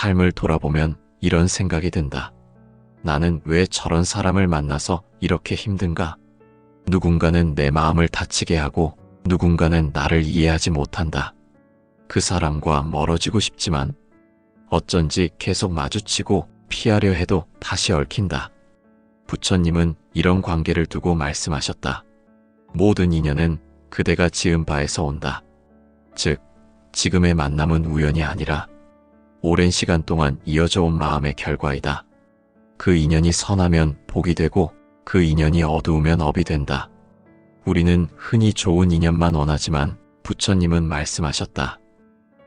삶을 돌아보면 이런 생각이 든다. 나는 왜 저런 사람을 만나서 이렇게 힘든가? 누군가는 내 마음을 다치게 하고 누군가는 나를 이해하지 못한다. 그 사람과 멀어지고 싶지만 어쩐지 계속 마주치고 피하려 해도 다시 얽힌다. 부처님은 이런 관계를 두고 말씀하셨다. 모든 인연은 그대가 지은 바에서 온다. 즉, 지금의 만남은 우연이 아니라 오랜 시간 동안 이어져 온 마음의 결과이다. 그 인연이 선하면 복이 되고 그 인연이 어두우면 업이 된다. 우리는 흔히 좋은 인연만 원하지만 부처님은 말씀하셨다.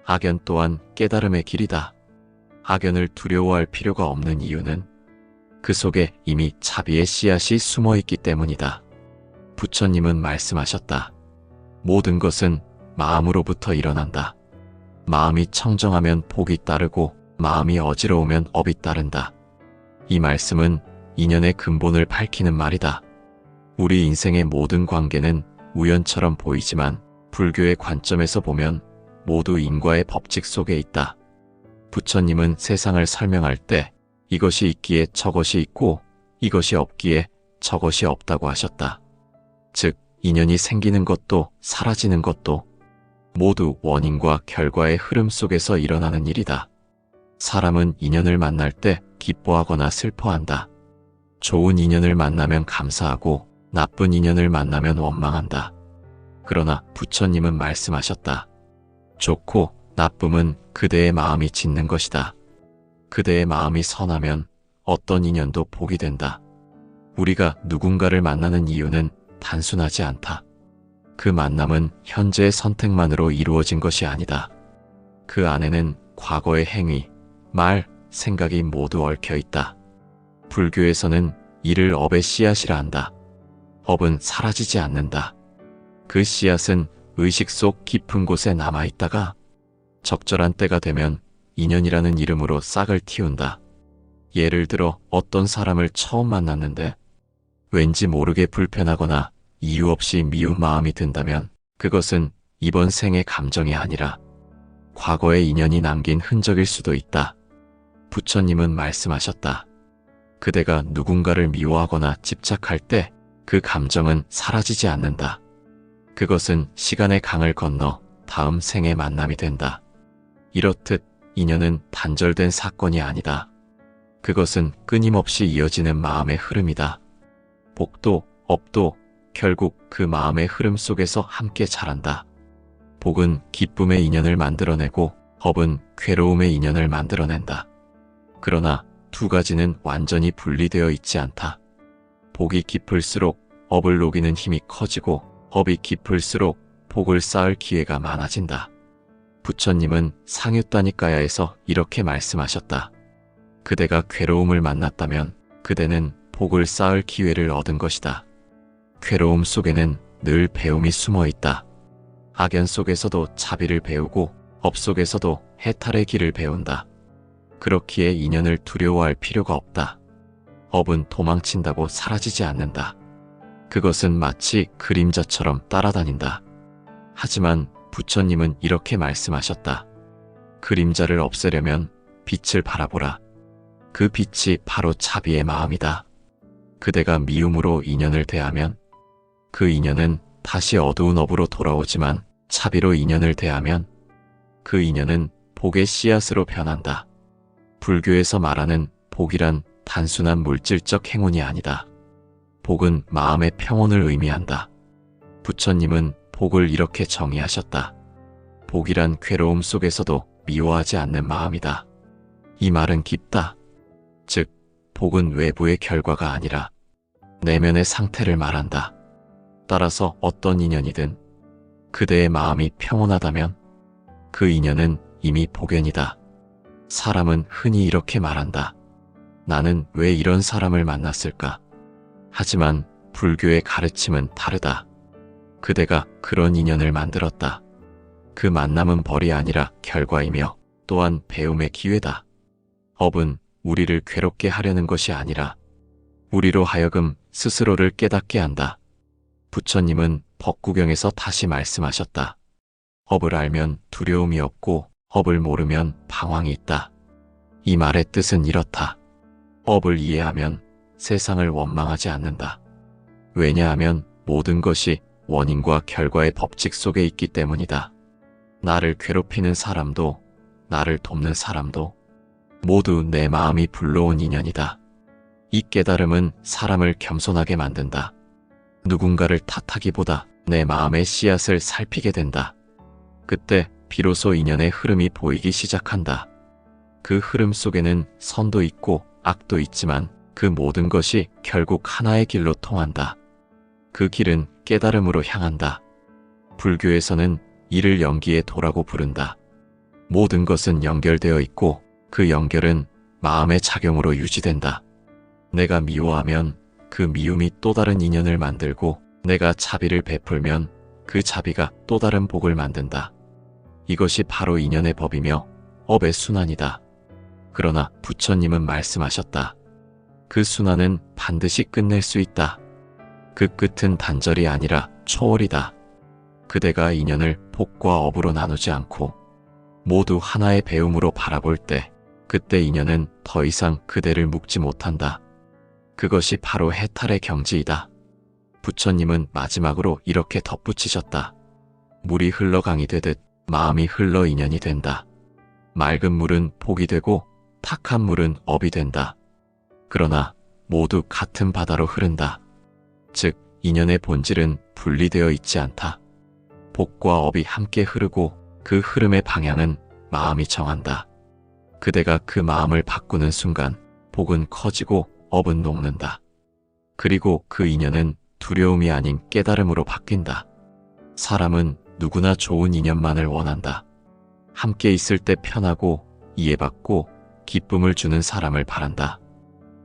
악연 또한 깨달음의 길이다. 악연을 두려워할 필요가 없는 이유는 그 속에 이미 자비의 씨앗이 숨어 있기 때문이다. 부처님은 말씀하셨다. 모든 것은 마음으로부터 일어난다. 마음이 청정하면 복이 따르고 마음이 어지러우면 업이 따른다. 이 말씀은 인연의 근본을 밝히는 말이다. 우리 인생의 모든 관계는 우연처럼 보이지만 불교의 관점에서 보면 모두 인과의 법칙 속에 있다. 부처님은 세상을 설명할 때 이것이 있기에 저것이 있고 이것이 없기에 저것이 없다고 하셨다. 즉, 인연이 생기는 것도 사라지는 것도 모두 원인과 결과의 흐름 속에서 일어나는 일이다. 사람은 인연을 만날 때 기뻐하거나 슬퍼한다. 좋은 인연을 만나면 감사하고 나쁜 인연을 만나면 원망한다. 그러나 부처님은 말씀하셨다. 좋고 나쁨은 그대의 마음이 짓는 것이다. 그대의 마음이 선하면 어떤 인연도 복이 된다. 우리가 누군가를 만나는 이유는 단순하지 않다. 그 만남은 현재의 선택만으로 이루어진 것이 아니다. 그 안에는 과거의 행위, 말, 생각이 모두 얽혀 있다. 불교에서는 이를 업의 씨앗이라 한다. 업은 사라지지 않는다. 그 씨앗은 의식 속 깊은 곳에 남아있다가 적절한 때가 되면 인연이라는 이름으로 싹을 틔운다. 예를 들어 어떤 사람을 처음 만났는데 왠지 모르게 불편하거나 이유 없이 미운 마음이 든다면 그것은 이번 생의 감정이 아니라 과거의 인연이 남긴 흔적일 수도 있다. 부처님은 말씀하셨다. 그대가 누군가를 미워하거나 집착할 때 그 감정은 사라지지 않는다. 그것은 시간의 강을 건너 다음 생의 만남이 된다. 이렇듯 인연은 단절된 사건이 아니다. 그것은 끊임없이 이어지는 마음의 흐름이다. 복도, 업도 결국 그 마음의 흐름 속에서 함께 자란다. 복은 기쁨의 인연을 만들어내고 업은 괴로움의 인연을 만들어낸다. 그러나 두 가지는 완전히 분리되어 있지 않다. 복이 깊을수록 업을 녹이는 힘이 커지고 업이 깊을수록 복을 쌓을 기회가 많아진다. 부처님은 상유따니까야에서 이렇게 말씀하셨다. 그대가 괴로움을 만났다면 그대는 복을 쌓을 기회를 얻은 것이다. 괴로움 속에는 늘 배움이 숨어 있다. 악연 속에서도 자비를 배우고 업 속에서도 해탈의 길을 배운다. 그렇기에 인연을 두려워할 필요가 없다. 업은 도망친다고 사라지지 않는다. 그것은 마치 그림자처럼 따라다닌다. 하지만 부처님은 이렇게 말씀하셨다. 그림자를 없애려면 빛을 바라보라. 그 빛이 바로 자비의 마음이다. 그대가 미움으로 인연을 대하면 그 인연은 다시 어두운 업으로 돌아오지만 자비로 인연을 대하면 그 인연은 복의 씨앗으로 변한다. 불교에서 말하는 복이란 단순한 물질적 행운이 아니다. 복은 마음의 평온을 의미한다. 부처님은 복을 이렇게 정의하셨다. 복이란 괴로움 속에서도 미워하지 않는 마음이다. 이 말은 깊다. 즉, 복은 외부의 결과가 아니라 내면의 상태를 말한다. 따라서 어떤 인연이든 그대의 마음이 평온하다면 그 인연은 이미 복연이다. 사람은 흔히 이렇게 말한다. 나는 왜 이런 사람을 만났을까? 하지만 불교의 가르침은 다르다. 그대가 그런 인연을 만들었다. 그 만남은 벌이 아니라 결과이며 또한 배움의 기회다. 업은 우리를 괴롭게 하려는 것이 아니라 우리로 하여금 스스로를 깨닫게 한다. 부처님은 법구경에서 다시 말씀하셨다. 업을 알면 두려움이 없고 업을 모르면 방황이 있다. 이 말의 뜻은 이렇다. 업을 이해하면 세상을 원망하지 않는다. 왜냐하면 모든 것이 원인과 결과의 법칙 속에 있기 때문이다. 나를 괴롭히는 사람도 나를 돕는 사람도 모두 내 마음이 불러온 인연이다. 이 깨달음은 사람을 겸손하게 만든다. 누군가를 탓하기보다 내 마음의 씨앗을 살피게 된다. 그때 비로소 인연의 흐름이 보이기 시작한다. 그 흐름 속에는 선도 있고 악도 있지만 그 모든 것이 결국 하나의 길로 통한다. 그 길은 깨달음으로 향한다. 불교에서는 이를 연기의 도라고 부른다. 모든 것은 연결되어 있고 그 연결은 마음의 작용으로 유지된다. 내가 미워하면 그 미움이 또 다른 인연을 만들고 내가 자비를 베풀면 그 자비가 또 다른 복을 만든다. 이것이 바로 인연의 법이며 업의 순환이다. 그러나 부처님은 말씀하셨다. 그 순환은 반드시 끝낼 수 있다. 그 끝은 단절이 아니라 초월이다. 그대가 인연을 복과 업으로 나누지 않고 모두 하나의 배움으로 바라볼 때 그때 인연은 더 이상 그대를 묶지 못한다. 그것이 바로 해탈의 경지이다. 부처님은 마지막으로 이렇게 덧붙이셨다. 물이 흘러 강이 되듯 마음이 흘러 인연이 된다. 맑은 물은 복이 되고 탁한 물은 업이 된다. 그러나 모두 같은 바다로 흐른다. 즉 인연의 본질은 분리되어 있지 않다. 복과 업이 함께 흐르고 그 흐름의 방향은 마음이 정한다. 그대가 그 마음을 바꾸는 순간 복은 커지고 업은 녹는다. 그리고 그 인연은 두려움이 아닌 깨달음으로 바뀐다. 사람은 누구나 좋은 인연만을 원한다. 함께 있을 때 편하고 이해받고 기쁨을 주는 사람을 바란다.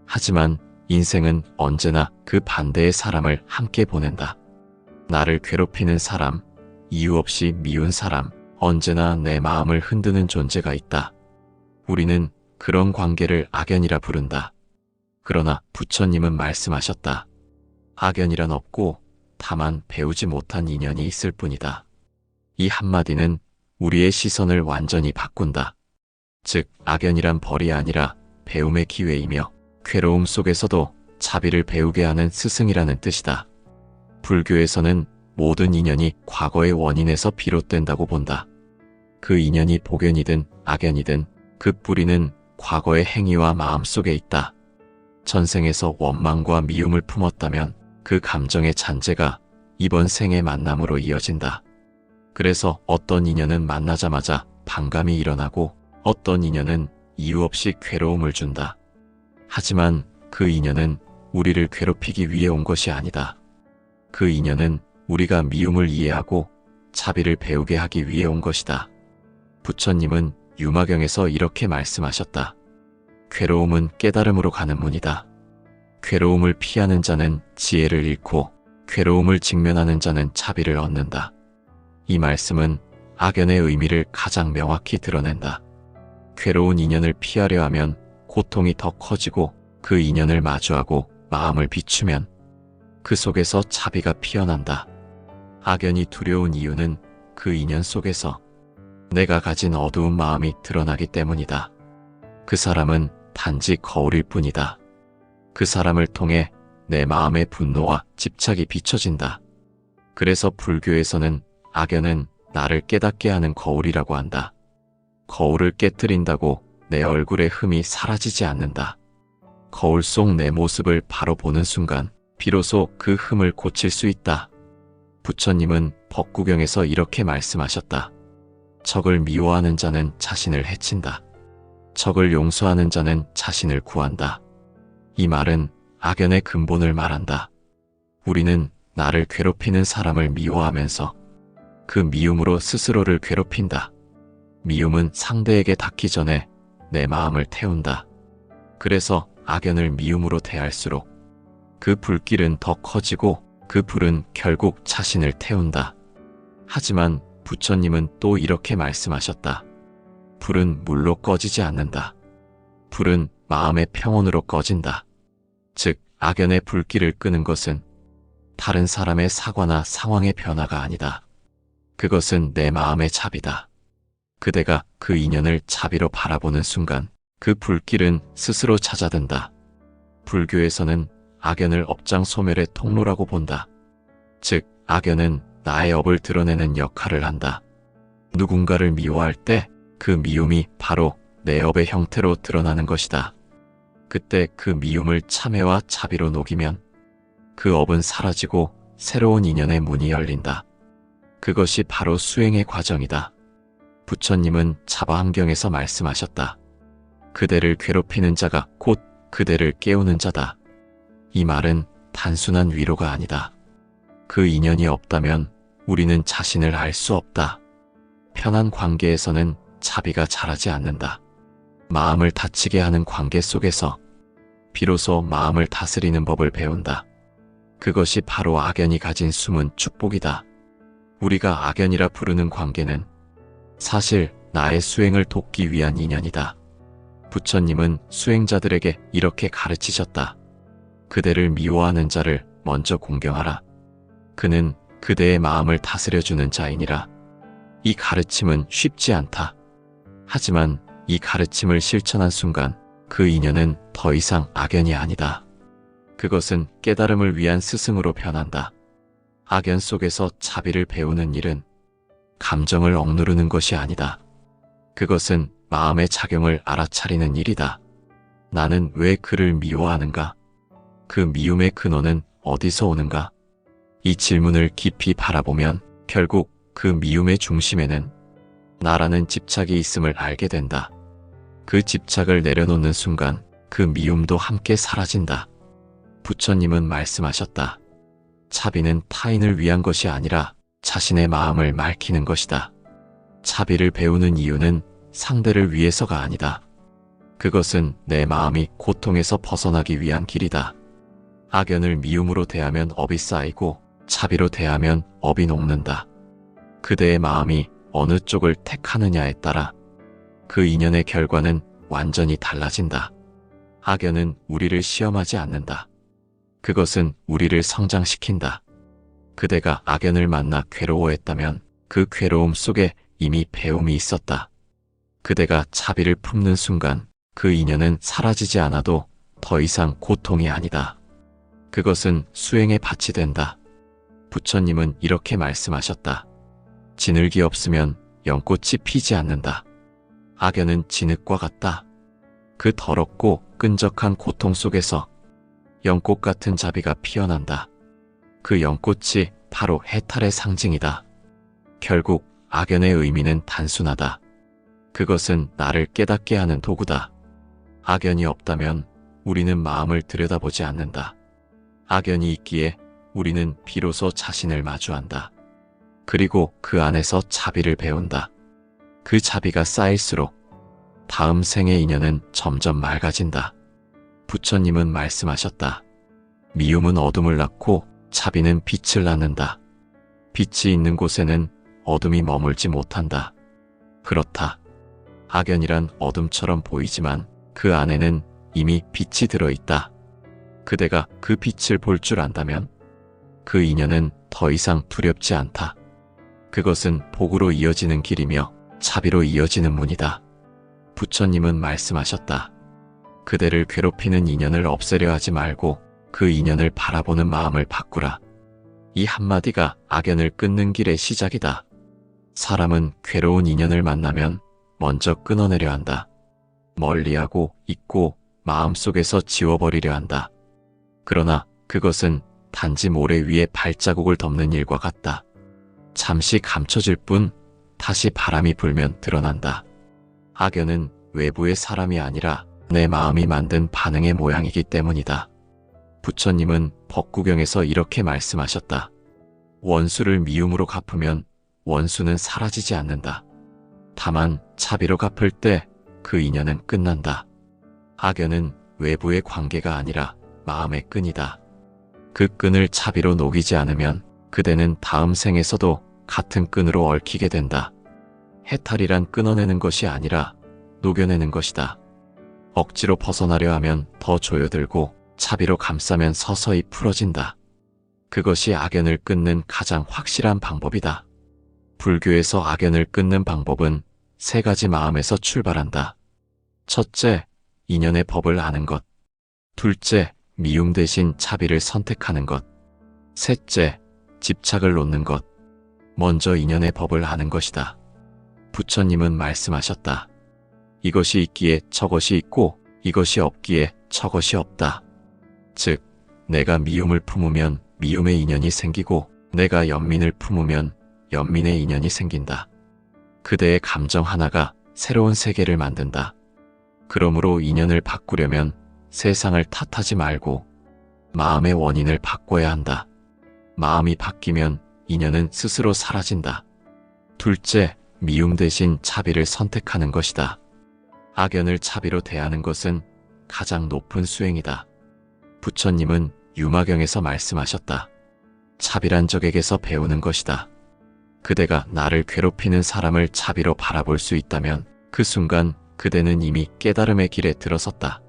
하지만 인생은 언제나 그 반대의 사람을 함께 보낸다. 나를 괴롭히는 사람, 이유 없이 미운 사람, 언제나 내 마음을 흔드는 존재가 있다. 우리는 그런 관계를 악연이라 부른다. 그러나 부처님은 말씀하셨다. 악연이란 없고 다만 배우지 못한 인연이 있을 뿐이다. 이 한마디는 우리의 시선을 완전히 바꾼다. 즉 악연이란 벌이 아니라 배움의 기회이며 괴로움 속에서도 자비를 배우게 하는 스승이라는 뜻이다. 불교에서는 모든 인연이 과거의 원인에서 비롯된다고 본다. 그 인연이 복연이든 악연이든 그 뿌리는 과거의 행위와 마음 속에 있다. 전생에서 원망과 미움을 품었다면 그 감정의 잔재가 이번 생의 만남으로 이어진다. 그래서 어떤 인연은 만나자마자 반감이 일어나고 어떤 인연은 이유 없이 괴로움을 준다. 하지만 그 인연은 우리를 괴롭히기 위해 온 것이 아니다. 그 인연은 우리가 미움을 이해하고 자비를 배우게 하기 위해 온 것이다. 부처님은 유마경에서 이렇게 말씀하셨다. 괴로움은 깨달음으로 가는 문이다. 괴로움을 피하는 자는 지혜를 잃고 괴로움을 직면하는 자는 자비를 얻는다. 이 말씀은 악연의 의미를 가장 명확히 드러낸다. 괴로운 인연을 피하려 하면 고통이 더 커지고 그 인연을 마주하고 마음을 비추면 그 속에서 자비가 피어난다. 악연이 두려운 이유는 그 인연 속에서 내가 가진 어두운 마음이 드러나기 때문이다. 그 사람은 단지 거울일 뿐이다. 그 사람을 통해 내 마음의 분노와 집착이 비춰진다. 그래서 불교에서는 악연은 나를 깨닫게 하는 거울이라고 한다. 거울을 깨트린다고 내 얼굴의 흠이 사라지지 않는다. 거울 속 내 모습을 바로 보는 순간 비로소 그 흠을 고칠 수 있다. 부처님은 법구경에서 이렇게 말씀하셨다. 적을 미워하는 자는 자신을 해친다. 적을 용서하는 자는 자신을 구한다. 이 말은 악연의 근본을 말한다. 우리는 나를 괴롭히는 사람을 미워하면서 그 미움으로 스스로를 괴롭힌다. 미움은 상대에게 닿기 전에 내 마음을 태운다. 그래서 악연을 미움으로 대할수록 그 불길은 더 커지고 그 불은 결국 자신을 태운다. 하지만 부처님은 또 이렇게 말씀하셨다. 불은 물로 꺼지지 않는다. 불은 마음의 평온으로 꺼진다. 즉 악연의 불길을 끄는 것은 다른 사람의 사과나 상황의 변화가 아니다. 그것은 내 마음의 자비다. 그대가 그 인연을 자비로 바라보는 순간 그 불길은 스스로 찾아든다. 불교에서는 악연을 업장 소멸의 통로라고 본다. 즉, 악연은 나의 업을 드러내는 역할을 한다. 누군가를 미워할 때 그 미움이 바로 내 업의 형태로 드러나는 것이다. 그때 그 미움을 참회와 자비로 녹이면 그 업은 사라지고 새로운 인연의 문이 열린다. 그것이 바로 수행의 과정이다. 부처님은 자바함경에서 말씀하셨다. 그대를 괴롭히는 자가 곧 그대를 깨우는 자다. 이 말은 단순한 위로가 아니다. 그 인연이 없다면 우리는 자신을 알 수 없다. 편한 관계에서는 자비가 자라지 않는다. 마음을 다치게 하는 관계 속에서 비로소 마음을 다스리는 법을 배운다. 그것이 바로 악연이 가진 숨은 축복이다. 우리가 악연이라 부르는 관계는 사실 나의 수행을 돕기 위한 인연이다. 부처님은 수행자들에게 이렇게 가르치셨다. 그대를 미워하는 자를 먼저 공경하라. 그는 그대의 마음을 다스려주는 자이니라. 이 가르침은 쉽지 않다. 하지만 이 가르침을 실천한 순간 그 인연은 더 이상 악연이 아니다. 그것은 깨달음을 위한 스승으로 변한다. 악연 속에서 자비를 배우는 일은 감정을 억누르는 것이 아니다. 그것은 마음의 작용을 알아차리는 일이다. 나는 왜 그를 미워하는가? 그 미움의 근원은 어디서 오는가? 이 질문을 깊이 바라보면 결국 그 미움의 중심에는 나라는 집착이 있음을 알게 된다. 그 집착을 내려놓는 순간 그 미움도 함께 사라진다. 부처님은 말씀하셨다. 차비는 타인을 위한 것이 아니라 자신의 마음을 맑히는 것이다. 차비를 배우는 이유는 상대를 위해서가 아니다. 그것은 내 마음이 고통에서 벗어나기 위한 길이다. 악연을 미움으로 대하면 업이 쌓이고 차비로 대하면 업이 녹는다. 그대의 마음이 어느 쪽을 택하느냐에 따라 그 인연의 결과는 완전히 달라진다. 악연은 우리를 시험하지 않는다. 그것은 우리를 성장시킨다. 그대가 악연을 만나 괴로워했다면 그 괴로움 속에 이미 배움이 있었다. 그대가 차비를 품는 순간 그 인연은 사라지지 않아도 더 이상 고통이 아니다. 그것은 수행의 밭이 된다. 부처님은 이렇게 말씀하셨다. 진흙이 없으면 연꽃이 피지 않는다. 악연은 진흙과 같다. 그 더럽고 끈적한 고통 속에서 연꽃 같은 자비가 피어난다. 그 연꽃이 바로 해탈의 상징이다. 결국 악연의 의미는 단순하다. 그것은 나를 깨닫게 하는 도구다. 악연이 없다면 우리는 마음을 들여다보지 않는다. 악연이 있기에 우리는 비로소 자신을 마주한다. 그리고 그 안에서 자비를 배운다. 그 자비가 쌓일수록 다음 생의 인연은 점점 맑아진다. 부처님은 말씀하셨다. 미움은 어둠을 낳고 자비는 빛을 낳는다. 빛이 있는 곳에는 어둠이 머물지 못한다. 그렇다. 악연이란 어둠처럼 보이지만 그 안에는 이미 빛이 들어있다. 그대가 그 빛을 볼 줄 안다면 그 인연은 더 이상 두렵지 않다. 그것은 복으로 이어지는 길이며 자비로 이어지는 문이다. 부처님은 말씀하셨다. 그대를 괴롭히는 인연을 없애려 하지 말고 그 인연을 바라보는 마음을 바꾸라. 이 한마디가 악연을 끊는 길의 시작이다. 사람은 괴로운 인연을 만나면 먼저 끊어내려 한다. 멀리하고 잊고 마음속에서 지워버리려 한다. 그러나 그것은 단지 모래 위에 발자국을 덮는 일과 같다. 잠시 감춰질 뿐 다시 바람이 불면 드러난다. 악연은 외부의 사람이 아니라 내 마음이 만든 반응의 모양이기 때문이다. 부처님은 법구경에서 이렇게 말씀하셨다. 원수를 미움으로 갚으면 원수는 사라지지 않는다. 다만 차비로 갚을 때 그 인연은 끝난다. 악연은 외부의 관계가 아니라 마음의 끈이다. 그 끈을 차비로 녹이지 않으면 그대는 다음 생에서도 같은 끈으로 얽히게 된다. 해탈이란 끊어내는 것이 아니라 녹여내는 것이다. 억지로 벗어나려 하면 더 조여들고 차비로 감싸면 서서히 풀어진다. 그것이 악연을 끊는 가장 확실한 방법이다. 불교에서 악연을 끊는 방법은 세 가지 마음에서 출발한다. 첫째, 인연의 법을 아는 것. 둘째, 미움 대신 자비를 선택하는 것. 셋째, 집착을 놓는 것. 먼저 인연의 법을 아는 것이다. 부처님은 말씀하셨다. 이것이 있기에 저것이 있고 이것이 없기에 저것이 없다. 즉, 내가 미움을 품으면 미움의 인연이 생기고 내가 연민을 품으면 연민의 인연이 생긴다. 그대의 감정 하나가 새로운 세계를 만든다. 그러므로 인연을 바꾸려면 세상을 탓하지 말고 마음의 원인을 바꿔야 한다. 마음이 바뀌면 인연은 스스로 사라진다. 둘째, 미움 대신 자비를 선택하는 것이다. 악연을 자비로 대하는 것은 가장 높은 수행이다. 부처님은 유마경에서 말씀하셨다. 자비란 적에게서 배우는 것이다. 그대가 나를 괴롭히는 사람을 자비로 바라볼 수 있다면 그 순간 그대는 이미 깨달음의 길에 들어섰다.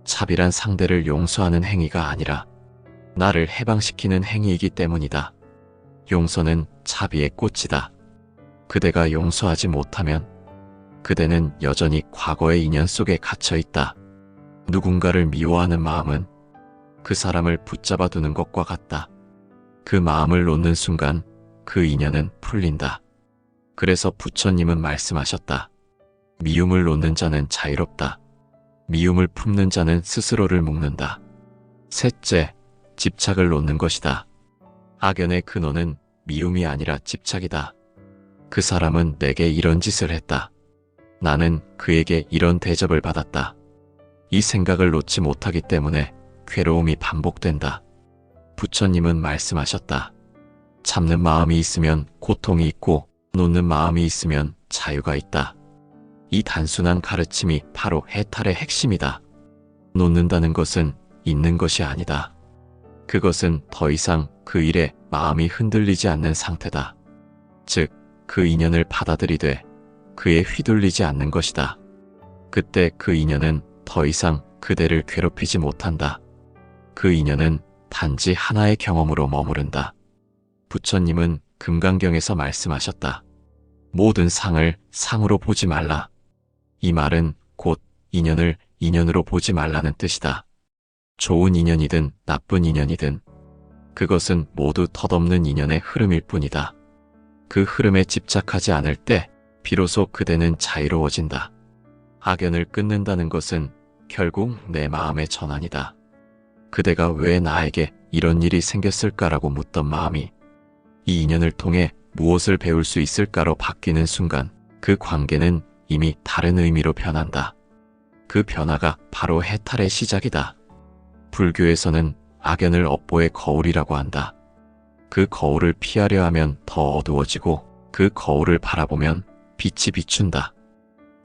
자비란 상대를 용서하는 행위가 아니라 나를 해방시키는 행위이기 때문이다. 용서는 자비의 꽃이다. 그대가 용서하지 못하면 그대는 여전히 과거의 인연 속에 갇혀 있다. 누군가를 미워하는 마음은 그 사람을 붙잡아 두는 것과 같다. 그 마음을 놓는 순간 그 인연은 풀린다. 그래서 부처님은 말씀하셨다. 미움을 놓는 자는 자유롭다. 미움을 품는 자는 스스로를 묶는다. 셋째, 집착을 놓는 것이다. 악연의 근원은 미움이 아니라 집착이다. 그 사람은 내게 이런 짓을 했다. 나는 그에게 이런 대접을 받았다. 이 생각을 놓지 못하기 때문에 괴로움이 반복된다. 부처님은 말씀하셨다. 참는 마음이 있으면 고통이 있고 놓는 마음이 있으면 자유가 있다. 이 단순한 가르침이 바로 해탈의 핵심이다. 놓는다는 것은 있는 것이 아니다. 그것은 더 이상 그 일에 마음이 흔들리지 않는 상태다. 즉, 그 인연을 받아들이되 그에 휘둘리지 않는 것이다. 그때 그 인연은 더 이상 그대를 괴롭히지 못한다. 그 인연은 단지 하나의 경험으로 머무른다. 부처님은 금강경에서 말씀하셨다. 모든 상을 상으로 보지 말라. 이 말은 곧 인연을 인연으로 보지 말라는 뜻이다. 좋은 인연이든 나쁜 인연이든 그것은 모두 덧없는 인연의 흐름일 뿐이다. 그 흐름에 집착하지 않을 때 비로소 그대는 자유로워진다. 악연을 끊는다는 것은 결국 내 마음의 전환이다. 그대가 왜 나에게 이런 일이 생겼을까라고 묻던 마음이 이 인연을 통해 무엇을 배울 수 있을까로 바뀌는 순간 그 관계는 이미 다른 의미로 변한다. 그 변화가 바로 해탈의 시작이다. 불교에서는 악연을 업보의 거울이라고 한다. 그 거울을 피하려 하면 더 어두워지고 그 거울을 바라보면 빛이 비춘다.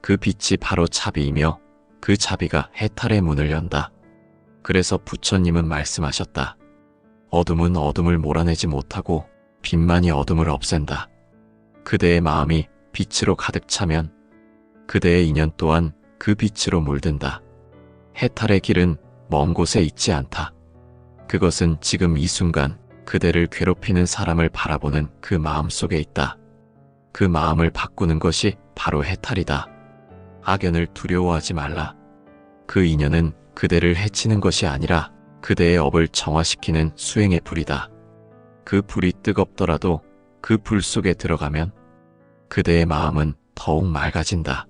그 빛이 바로 자비이며 그 자비가 해탈의 문을 연다. 그래서 부처님은 말씀하셨다. 어둠은 어둠을 몰아내지 못하고 빛만이 어둠을 없앤다. 그대의 마음이 빛으로 가득 차면 그대의 인연 또한 그 빛으로 물든다. 해탈의 길은 먼 곳에 있지 않다. 그것은 지금 이 순간 그대를 괴롭히는 사람을 바라보는 그 마음 속에 있다. 그 마음을 바꾸는 것이 바로 해탈이다. 악연을 두려워하지 말라. 그 인연은 그대를 해치는 것이 아니라 그대의 업을 정화시키는 수행의 불이다. 그 불이 뜨겁더라도 그 불 속에 들어가면 그대의 마음은 더욱 맑아진다.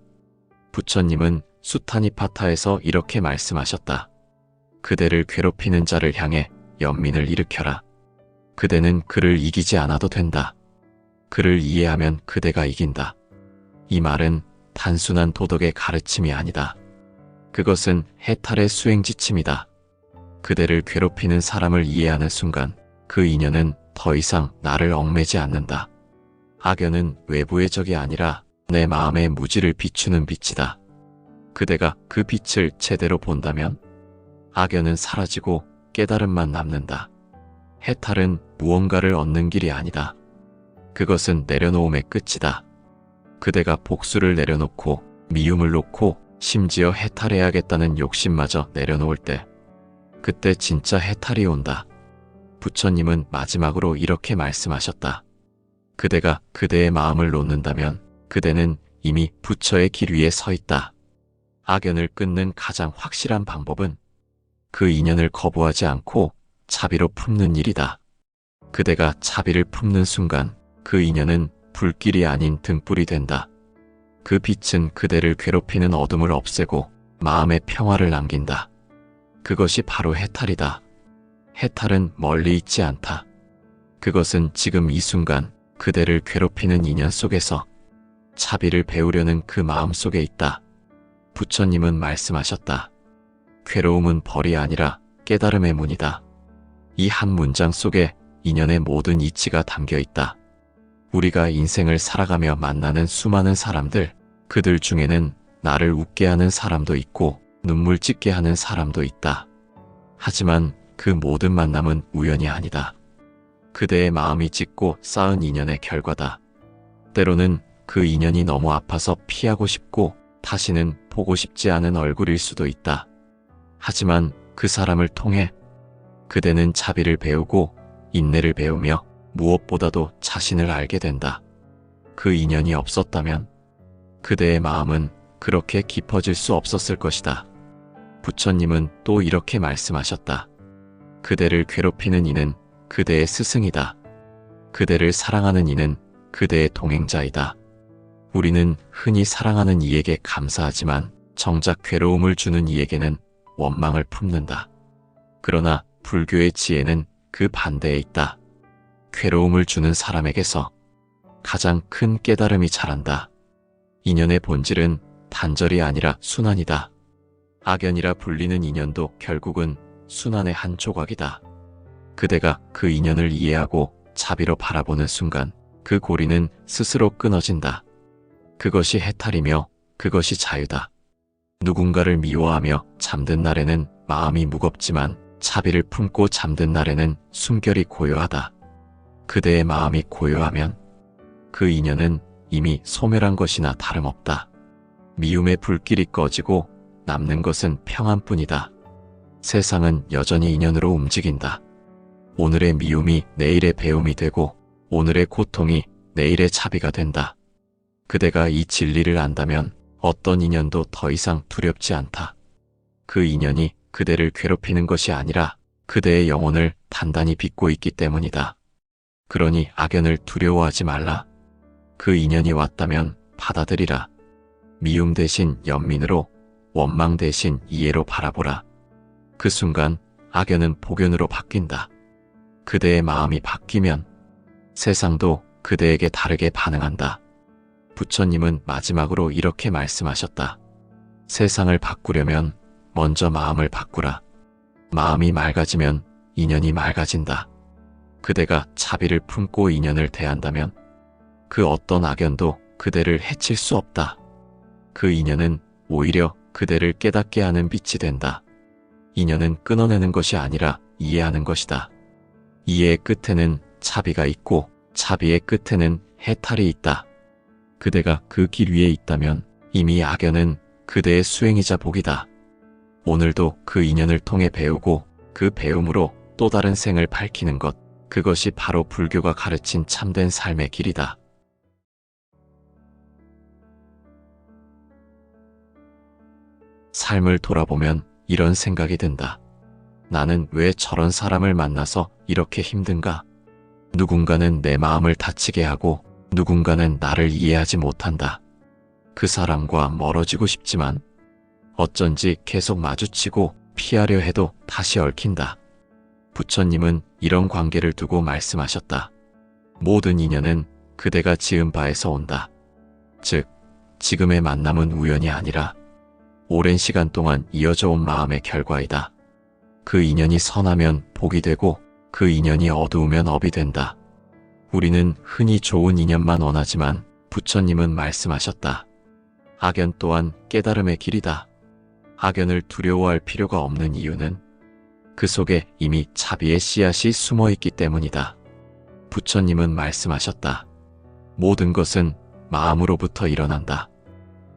부처님은 수타니파타에서 이렇게 말씀하셨다. 그대를 괴롭히는 자를 향해 연민을 일으켜라. 그대는 그를 이기지 않아도 된다. 그를 이해하면 그대가 이긴다. 이 말은 단순한 도덕의 가르침이 아니다. 그것은 해탈의 수행 지침이다. 그대를 괴롭히는 사람을 이해하는 순간 그 인연은 더 이상 나를 얽매지 않는다. 악연은 외부의 적이 아니라 내 마음의 무지를 비추는 빛이다. 그대가 그 빛을 제대로 본다면 악연은 사라지고 깨달음만 남는다. 해탈은 무언가를 얻는 길이 아니다. 그것은 내려놓음의 끝이다. 그대가 복수를 내려놓고 미움을 놓고 심지어 해탈해야겠다는 욕심마저 내려놓을 때 그때 진짜 해탈이 온다. 부처님은 마지막으로 이렇게 말씀하셨다. 그대가 그대의 마음을 놓는다면 그대는 이미 부처의 길 위에 서 있다. 악연을 끊는 가장 확실한 방법은 그 인연을 거부하지 않고 자비로 품는 일이다. 그대가 자비를 품는 순간 그 인연은 불길이 아닌 등불이 된다. 그 빛은 그대를 괴롭히는 어둠을 없애고 마음의 평화를 남긴다. 그것이 바로 해탈이다. 해탈은 멀리 있지 않다. 그것은 지금 이 순간 그대를 괴롭히는 인연 속에서 자비를 배우려는 그 마음 속에 있다. 부처님은 말씀하셨다. 괴로움은 벌이 아니라 깨달음의 문이다. 이 한 문장 속에 인연의 모든 이치가 담겨 있다. 우리가 인생을 살아가며 만나는 수많은 사람들, 그들 중에는 나를 웃게 하는 사람도 있고 눈물 찢게 하는 사람도 있다. 하지만 그 모든 만남은 우연이 아니다. 그대의 마음이 찢고 쌓은 인연의 결과다. 때로는 그 인연이 너무 아파서 피하고 싶고 다시는 보고 싶지 않은 얼굴일 수도 있다. 하지만 그 사람을 통해 그대는 자비를 배우고 인내를 배우며 무엇보다도 자신을 알게 된다. 그 인연이 없었다면 그대의 마음은 그렇게 깊어질 수 없었을 것이다. 부처님은 또 이렇게 말씀하셨다. 그대를 괴롭히는 이는 그대의 스승이다. 그대를 사랑하는 이는 그대의 동행자이다. 우리는 흔히 사랑하는 이에게 감사하지만 정작 괴로움을 주는 이에게는 원망을 품는다. 그러나 불교의 지혜는 그 반대에 있다. 괴로움을 주는 사람에게서 가장 큰 깨달음이 자란다. 인연의 본질은 단절이 아니라 순환이다. 악연이라 불리는 인연도 결국은 순환의 한 조각이다. 그대가 그 인연을 이해하고 자비로 바라보는 순간 그 고리는 스스로 끊어진다. 그것이 해탈이며 그것이 자유다. 누군가를 미워하며 잠든 날에는 마음이 무겁지만 자비를 품고 잠든 날에는 숨결이 고요하다. 그대의 마음이 고요하면 그 인연은 이미 소멸한 것이나 다름없다. 미움의 불길이 꺼지고 남는 것은 평안뿐이다. 세상은 여전히 인연으로 움직인다. 오늘의 미움이 내일의 배움이 되고 오늘의 고통이 내일의 자비가 된다. 그대가 이 진리를 안다면 어떤 인연도 더 이상 두렵지 않다. 그 인연이 그대를 괴롭히는 것이 아니라 그대의 영혼을 단단히 빚고 있기 때문이다. 그러니 악연을 두려워하지 말라. 그 인연이 왔다면 받아들이라. 미움 대신 연민으로, 원망 대신 이해로 바라보라. 그 순간 악연은 복연으로 바뀐다. 그대의 마음이 바뀌면 세상도 그대에게 다르게 반응한다. 부처님은 마지막으로 이렇게 말씀하셨다. 세상을 바꾸려면 먼저 마음을 바꾸라. 마음이 맑아지면 인연이 맑아진다. 그대가 자비를 품고 인연을 대한다면 그 어떤 악연도 그대를 해칠 수 없다. 그 인연은 오히려 그대를 깨닫게 하는 빛이 된다. 인연은 끊어내는 것이 아니라 이해하는 것이다. 이해의 끝에는 자비가 있고 자비의 끝에는 해탈이 있다. 그대가 그 길 위에 있다면 이미 악연은 그대의 수행이자 복이다. 오늘도 그 인연을 통해 배우고 그 배움으로 또 다른 생을 밝히는 것, 그것이 바로 불교가 가르친 참된 삶의 길이다. 삶을 돌아보면 이런 생각이 든다. 나는 왜 저런 사람을 만나서 이렇게 힘든가? 누군가는 내 마음을 다치게 하고 누군가는 나를 이해하지 못한다. 그 사람과 멀어지고 싶지만 어쩐지 계속 마주치고 피하려 해도 다시 얽힌다. 부처님은 이런 관계를 두고 말씀하셨다. 모든 인연은 그대가 지은 바에서 온다. 즉, 지금의 만남은 우연이 아니라 오랜 시간 동안 이어져 온 마음의 결과이다. 그 인연이 선하면 복이 되고 그 인연이 어두우면 업이 된다. 우리는 흔히 좋은 인연만 원하지만 부처님은 말씀하셨다. 악연 또한 깨달음의 길이다. 악연을 두려워할 필요가 없는 이유는 그 속에 이미 자비의 씨앗이 숨어 있기 때문이다. 부처님은 말씀하셨다. 모든 것은 마음으로부터 일어난다.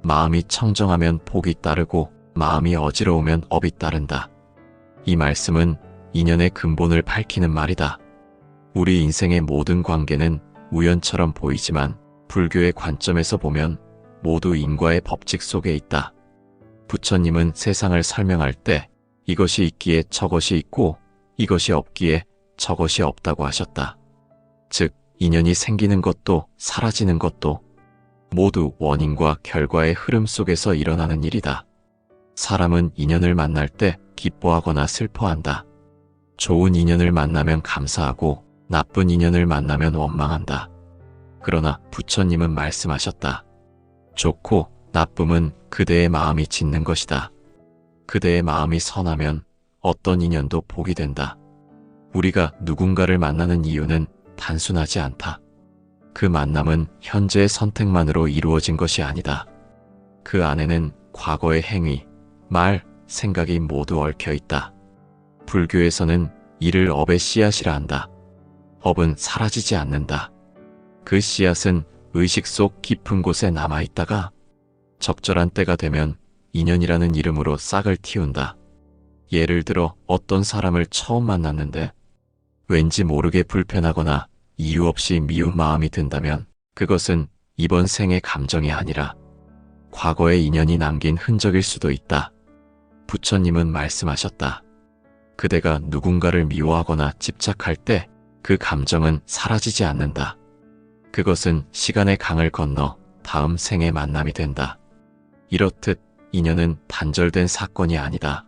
마음이 청정하면 복이 따르고 마음이 어지러우면 업이 따른다. 이 말씀은 인연의 근본을 밝히는 말이다. 우리 인생의 모든 관계는 우연처럼 보이지만 불교의 관점에서 보면 모두 인과의 법칙 속에 있다. 부처님은 세상을 설명할 때 이것이 있기에 저것이 있고 이것이 없기에 저것이 없다고 하셨다. 즉, 인연이 생기는 것도 사라지는 것도 모두 원인과 결과의 흐름 속에서 일어나는 일이다. 사람은 인연을 만날 때 기뻐하거나 슬퍼한다. 좋은 인연을 만나면 감사하고 나쁜 인연을 만나면 원망한다. 그러나 부처님은 말씀하셨다. 좋고 나쁨은 그대의 마음이 짓는 것이다. 그대의 마음이 선하면 어떤 인연도 복이 된다. 우리가 누군가를 만나는 이유는 단순하지 않다. 그 만남은 현재의 선택만으로 이루어진 것이 아니다. 그 안에는 과거의 행위, 말, 생각이 모두 얽혀 있다. 불교에서는 이를 업의 씨앗이라 한다. 업은 사라지지 않는다. 그 씨앗은 의식 속 깊은 곳에 남아있다가 적절한 때가 되면 인연이라는 이름으로 싹을 틔운다. 예를 들어 어떤 사람을 처음 만났는데 왠지 모르게 불편하거나 이유 없이 미운 마음이 든다면 그것은 이번 생의 감정이 아니라 과거의 인연이 남긴 흔적일 수도 있다. 부처님은 말씀하셨다. 그대가 누군가를 미워하거나 집착할 때 그 감정은 사라지지 않는다. 그것은 시간의 강을 건너 다음 생의 만남이 된다. 이렇듯 인연은 단절된 사건이 아니다.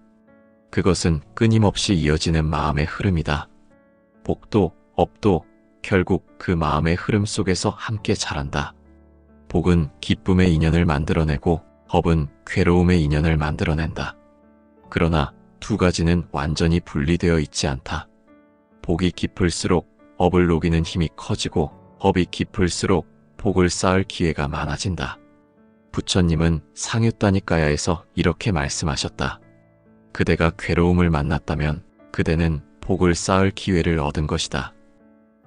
그것은 끊임없이 이어지는 마음의 흐름이다. 복도, 업도 결국 그 마음의 흐름 속에서 함께 자란다. 복은 기쁨의 인연을 만들어내고 업은 괴로움의 인연을 만들어낸다. 그러나 두 가지는 완전히 분리되어 있지 않다. 복이 깊을수록 업을 녹이는 힘이 커지고 업이 깊을수록 복을 쌓을 기회가 많아진다. 부처님은 상유따니까야에서 이렇게 말씀하셨다. 그대가 괴로움을 만났다면 그대는 복을 쌓을 기회를 얻은 것이다.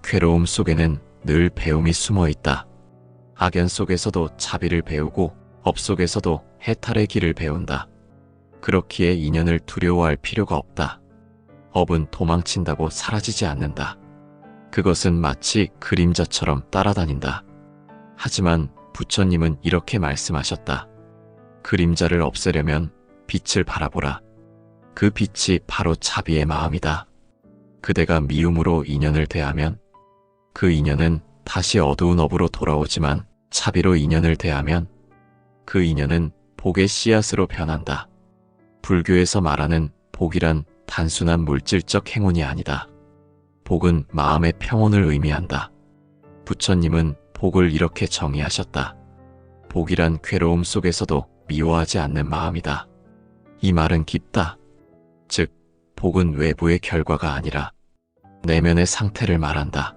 괴로움 속에는 늘 배움이 숨어 있다. 악연 속에서도 자비를 배우고 업 속에서도 해탈의 길을 배운다. 그렇기에 인연을 두려워할 필요가 없다. 업은 도망친다고 사라지지 않는다. 그것은 마치 그림자처럼 따라다닌다. 하지만 부처님은 이렇게 말씀하셨다. 그림자를 없애려면 빛을 바라보라. 그 빛이 바로 자비의 마음이다. 그대가 미움으로 인연을 대하면 그 인연은 다시 어두운 업으로 돌아오지만 자비로 인연을 대하면 그 인연은 복의 씨앗으로 변한다. 불교에서 말하는 복이란 단순한 물질적 행운이 아니다. 복은 마음의 평온을 의미한다. 부처님은 복을 이렇게 정의하셨다. 복이란 괴로움 속에서도 미워하지 않는 마음이다. 이 말은 깊다. 즉, 복은 외부의 결과가 아니라 내면의 상태를 말한다.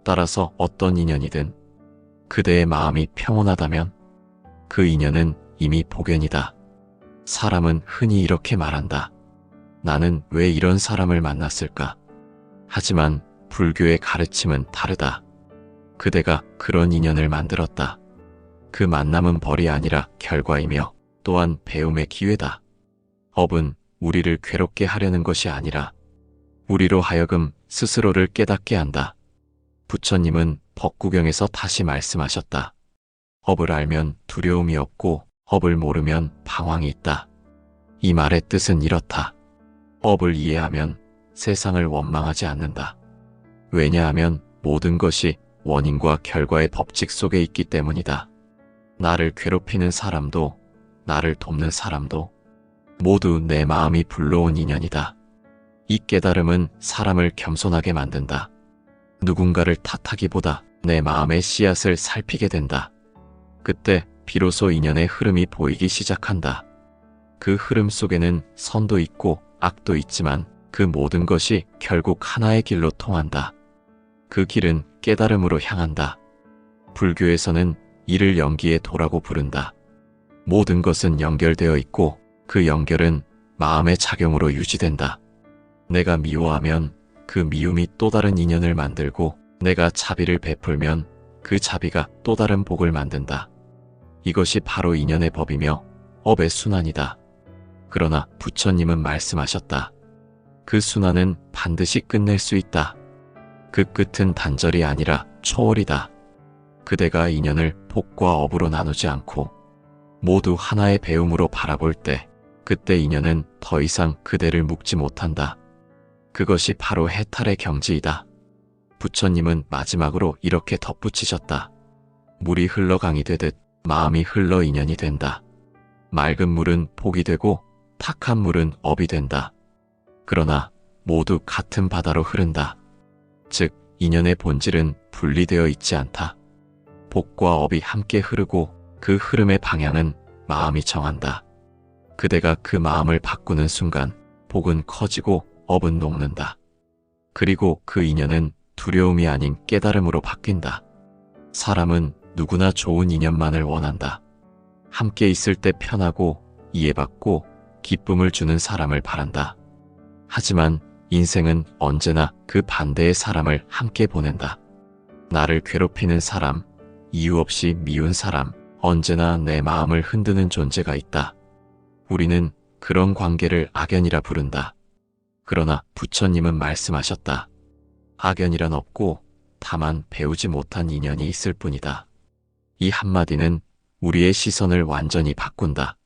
따라서 어떤 인연이든 그대의 마음이 평온하다면 그 인연은 이미 복연이다. 사람은 흔히 이렇게 말한다. 나는 왜 이런 사람을 만났을까? 하지만 불교의 가르침은 다르다. 그대가 그런 인연을 만들었다. 그 만남은 벌이 아니라 결과이며 또한 배움의 기회다. 업은 우리를 괴롭게 하려는 것이 아니라 우리로 하여금 스스로를 깨닫게 한다. 부처님은 법구경에서 다시 말씀하셨다. 업을 알면 두려움이 없고 업을 모르면 방황이 있다. 이 말의 뜻은 이렇다. 업을 이해하면 세상을 원망하지 않는다. 왜냐하면 모든 것이 원인과 결과의 법칙 속에 있기 때문이다. 나를 괴롭히는 사람도 나를 돕는 사람도 모두 내 마음이 불러온 인연이다. 이 깨달음은 사람을 겸손하게 만든다. 누군가를 탓하기보다 내 마음의 씨앗을 살피게 된다. 그때 비로소 인연의 흐름이 보이기 시작한다. 그 흐름 속에는 선도 있고 악도 있지만 그 모든 것이 결국 하나의 길로 통한다. 그 길은 깨달음으로 향한다. 불교에서는 이를 연기의 도라고 부른다. 모든 것은 연결되어 있고 그 연결은 마음의 작용으로 유지된다. 내가 미워하면 그 미움이 또 다른 인연을 만들고 내가 자비를 베풀면 그 자비가 또 다른 복을 만든다. 이것이 바로 인연의 법이며 업의 순환이다. 그러나 부처님은 말씀하셨다. 그 순환은 반드시 끝낼 수 있다. 그 끝은 단절이 아니라 초월이다. 그대가 인연을 복과 업으로 나누지 않고 모두 하나의 배움으로 바라볼 때 그때 인연은 더 이상 그대를 묶지 못한다. 그것이 바로 해탈의 경지이다. 부처님은 마지막으로 이렇게 덧붙이셨다. 물이 흘러 강이 되듯 마음이 흘러 인연이 된다. 맑은 물은 폭이 되고 탁한 물은 업이 된다. 그러나 모두 같은 바다로 흐른다. 즉 인연의 본질은 분리되어 있지 않다. 복과 업이 함께 흐르고 그 흐름의 방향은 마음이 정한다. 그대가 그 마음을 바꾸는 순간 복은 커지고 업은 녹는다. 그리고 그 인연은 두려움이 아닌 깨달음으로 바뀐다. 사람은 누구나 좋은 인연만을 원한다. 함께 있을 때 편하고 이해받고 기쁨을 주는 사람을 바란다. 하지만 인생은 언제나 그 반대의 사람을 함께 보낸다. 나를 괴롭히는 사람, 이유 없이 미운 사람, 언제나 내 마음을 흔드는 존재가 있다. 우리는 그런 관계를 악연이라 부른다. 그러나 부처님은 말씀하셨다. 악연이란 없고 다만 배우지 못한 인연이 있을 뿐이다. 이 한마디는 우리의 시선을 완전히 바꾼다.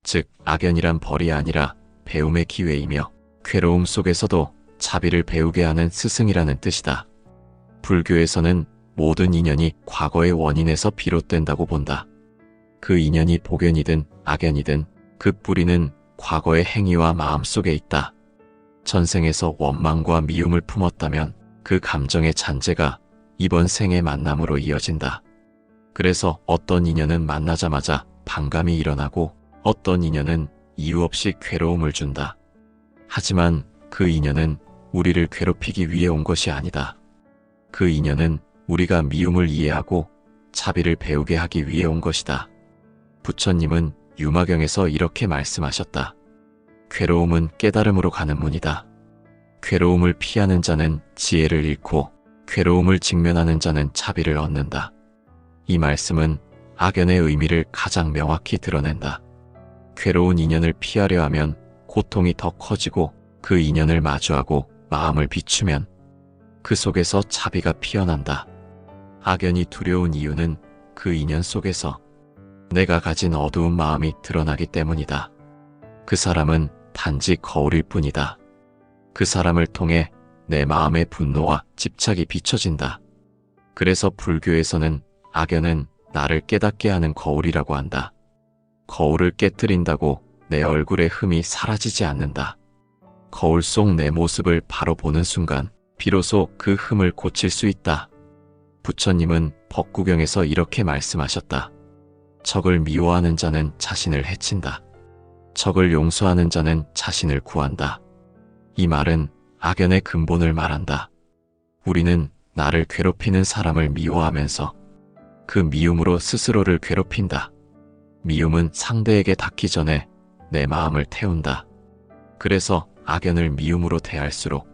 즉 악연이란 벌이 아니라 배움의 기회이며 괴로움 속에서도 자비를 배우게 하는 스승이라는 뜻이다. 불교에서는 모든 인연이 과거의 원인에서 비롯된다고 본다. 그 인연이 복연이든 악연이든 그 뿌리는 과거의 행위와 마음 속에 있다. 전생에서 원망과 미움을 품었다면 그 감정의 잔재가 이번 생의 만남으로 이어진다. 그래서 어떤 인연은 만나자마자 반감이 일어나고 어떤 인연은 이유 없이 괴로움을 준다. 하지만 그 인연은 우리를 괴롭히기 위해 온 것이 아니다. 그 인연은 우리가 미움을 이해하고 자비를 배우게 하기 위해 온 것이다. 부처님은 유마경에서 이렇게 말씀하셨다. 괴로움은 깨달음으로 가는 문이다. 괴로움을 피하는 자는 지혜를 잃고 괴로움을 직면하는 자는 자비를 얻는다. 이 말씀은 악연의 의미를 가장 명확히 드러낸다. 괴로운 인연을 피하려 하면 고통이 더 커지고 그 인연을 마주하고 마음을 비추면 그 속에서 자비가 피어난다. 악연이 두려운 이유는 그 인연 속에서 내가 가진 어두운 마음이 드러나기 때문이다. 그 사람은 단지 거울일 뿐이다. 그 사람을 통해 내 마음의 분노와 집착이 비춰진다. 그래서 불교에서는 악연은 나를 깨닫게 하는 거울이라고 한다. 거울을 깨뜨린다고 내 얼굴의 흠이 사라지지 않는다. 거울 속 내 모습을 바로 보는 순간 비로소 그 흠을 고칠 수 있다. 부처님은 법구경에서 이렇게 말씀하셨다. 적을 미워하는 자는 자신을 해친다. 적을 용서하는 자는 자신을 구한다. 이 말은 악연의 근본을 말한다. 우리는 나를 괴롭히는 사람을 미워하면서 그 미움으로 스스로를 괴롭힌다. 미움은 상대에게 닿기 전에 내 마음을 태운다. 그래서 악연을 미움으로 대할수록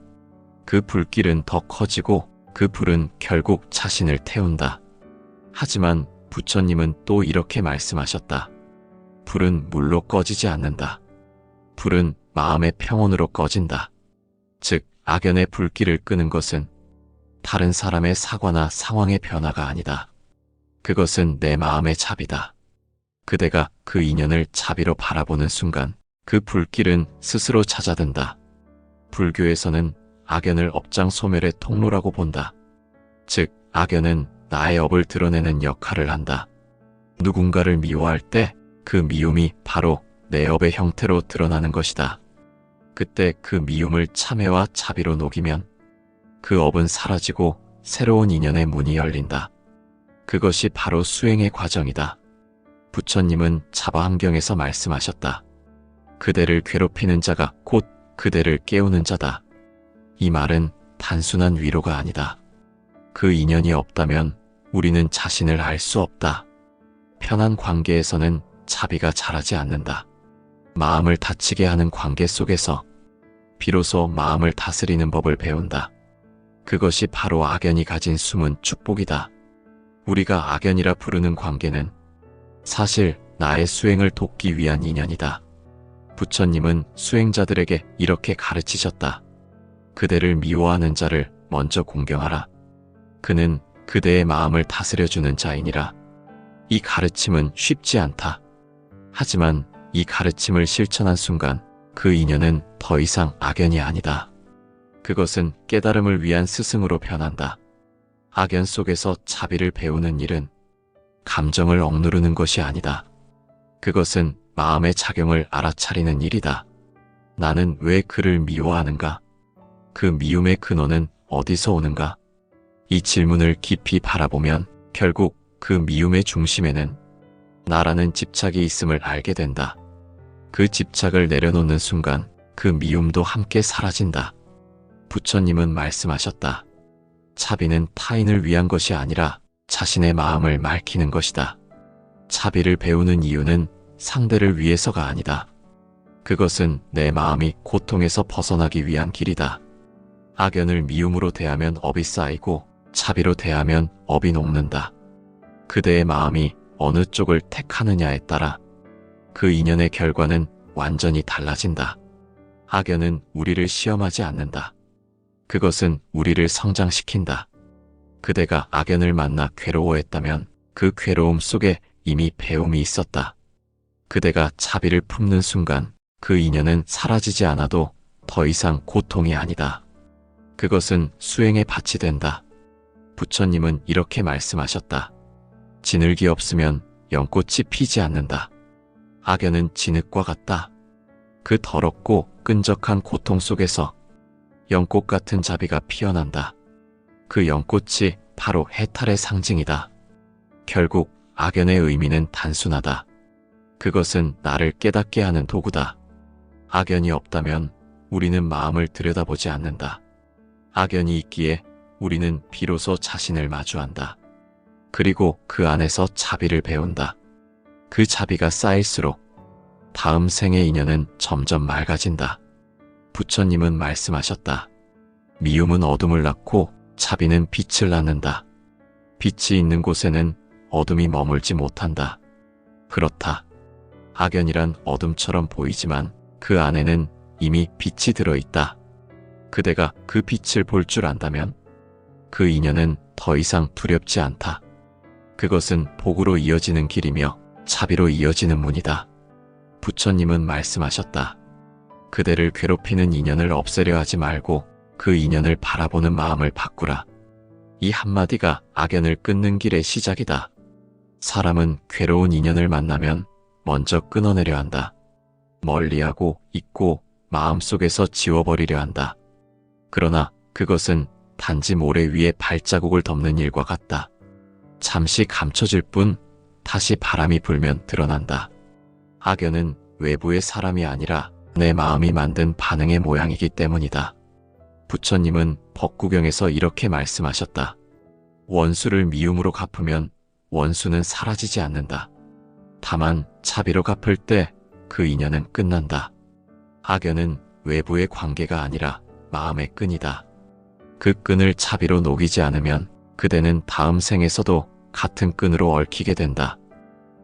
그 불길은 더 커지고 그 불은 결국 자신을 태운다. 하지만 부처님은 또 이렇게 말씀하셨다. 불은 물로 꺼지지 않는다. 불은 마음의 평온으로 꺼진다. 즉 악연의 불길을 끄는 것은 다른 사람의 사과나 상황의 변화가 아니다. 그것은 내 마음의 자비다. 그대가 그 인연을 자비로 바라보는 순간 그 불길은 스스로 찾아든다. 불교에서는 악연을 업장 소멸의 통로라고 본다. 즉 악연은 나의 업을 드러내는 역할을 한다. 누군가를 미워할 때 그 미움이 바로 내 업의 형태로 드러나는 것이다. 그때 그 미움을 참회와 자비로 녹이면 그 업은 사라지고 새로운 인연의 문이 열린다. 그것이 바로 수행의 과정이다. 부처님은 자바함경에서 말씀하셨다. 그대를 괴롭히는 자가 곧 그대를 깨우는 자다. 이 말은 단순한 위로가 아니다. 그 인연이 없다면 우리는 자신을 알 수 없다. 편한 관계에서는 자비가 자라지 않는다. 마음을 다치게 하는 관계 속에서 비로소 마음을 다스리는 법을 배운다. 그것이 바로 악연이 가진 숨은 축복이다. 우리가 악연이라 부르는 관계는 사실 나의 수행을 돕기 위한 인연이다. 부처님은 수행자들에게 이렇게 가르치셨다. 그대를 미워하는 자를 먼저 공경하라. 그는 그대의 마음을 다스려주는 자이니라. 이 가르침은 쉽지 않다. 하지만 이 가르침을 실천한 순간 그 인연은 더 이상 악연이 아니다. 그것은 깨달음을 위한 스승으로 변한다. 악연 속에서 자비를 배우는 일은 감정을 억누르는 것이 아니다. 그것은 마음의 작용을 알아차리는 일이다. 나는 왜 그를 미워하는가? 그 미움의 근원은 어디서 오는가? 이 질문을 깊이 바라보면 결국 그 미움의 중심에는 나라는 집착이 있음을 알게 된다. 그 집착을 내려놓는 순간 그 미움도 함께 사라진다. 부처님은 말씀하셨다. 차비는 타인을 위한 것이 아니라 자신의 마음을 맑히는 것이다. 차비를 배우는 이유는 상대를 위해서가 아니다. 그것은 내 마음이 고통에서 벗어나기 위한 길이다. 악연을 미움으로 대하면 업이 쌓이고 차비로 대하면 업이 녹는다. 그대의 마음이 어느 쪽을 택하느냐에 따라 그 인연의 결과는 완전히 달라진다. 악연은 우리를 시험하지 않는다. 그것은 우리를 성장시킨다. 그대가 악연을 만나 괴로워했다면 그 괴로움 속에 이미 배움이 있었다. 그대가 차비를 품는 순간 그 인연은 사라지지 않아도 더 이상 고통이 아니다. 그것은 수행의 밭이 된다. 부처님은 이렇게 말씀하셨다. 진흙이 없으면 연꽃이 피지 않는다. 악연은 진흙과 같다. 그 더럽고 끈적한 고통 속에서 연꽃 같은 자비가 피어난다. 그 연꽃이 바로 해탈의 상징이다. 결국 악연의 의미는 단순하다. 그것은 나를 깨닫게 하는 도구다. 악연이 없다면 우리는 마음을 들여다보지 않는다. 악연이 있기에 우리는 비로소 자신을 마주한다. 그리고 그 안에서 자비를 배운다. 그 자비가 쌓일수록 다음 생의 인연은 점점 맑아진다. 부처님은 말씀하셨다. 미움은 어둠을 낳고 자비는 빛을 낳는다. 빛이 있는 곳에는 어둠이 머물지 못한다. 그렇다. 악연이란 어둠처럼 보이지만 그 안에는 이미 빛이 들어있다. 그대가 그 빛을 볼 줄 안다면 그 인연은 더 이상 두렵지 않다. 그것은 복으로 이어지는 길이며 자비로 이어지는 문이다. 부처님은 말씀하셨다. 그대를 괴롭히는 인연을 없애려 하지 말고 그 인연을 바라보는 마음을 바꾸라. 이 한마디가 악연을 끊는 길의 시작이다. 사람은 괴로운 인연을 만나면 먼저 끊어내려 한다. 멀리하고 잊고 마음속에서 지워버리려 한다. 그러나 그것은 단지 모래 위에 발자국을 덮는 일과 같다. 잠시 감춰질 뿐 다시 바람이 불면 드러난다. 악연은 외부의 사람이 아니라 내 마음이 만든 반응의 모양이기 때문이다. 부처님은 법구경에서 이렇게 말씀하셨다. 원수를 미움으로 갚으면 원수는 사라지지 않는다. 다만 차비로 갚을 때 그 인연은 끝난다. 악연은 외부의 관계가 아니라 마음의 끈이다. 그 끈을 차비로 녹이지 않으면 그대는 다음 생에서도 같은 끈으로 얽히게 된다.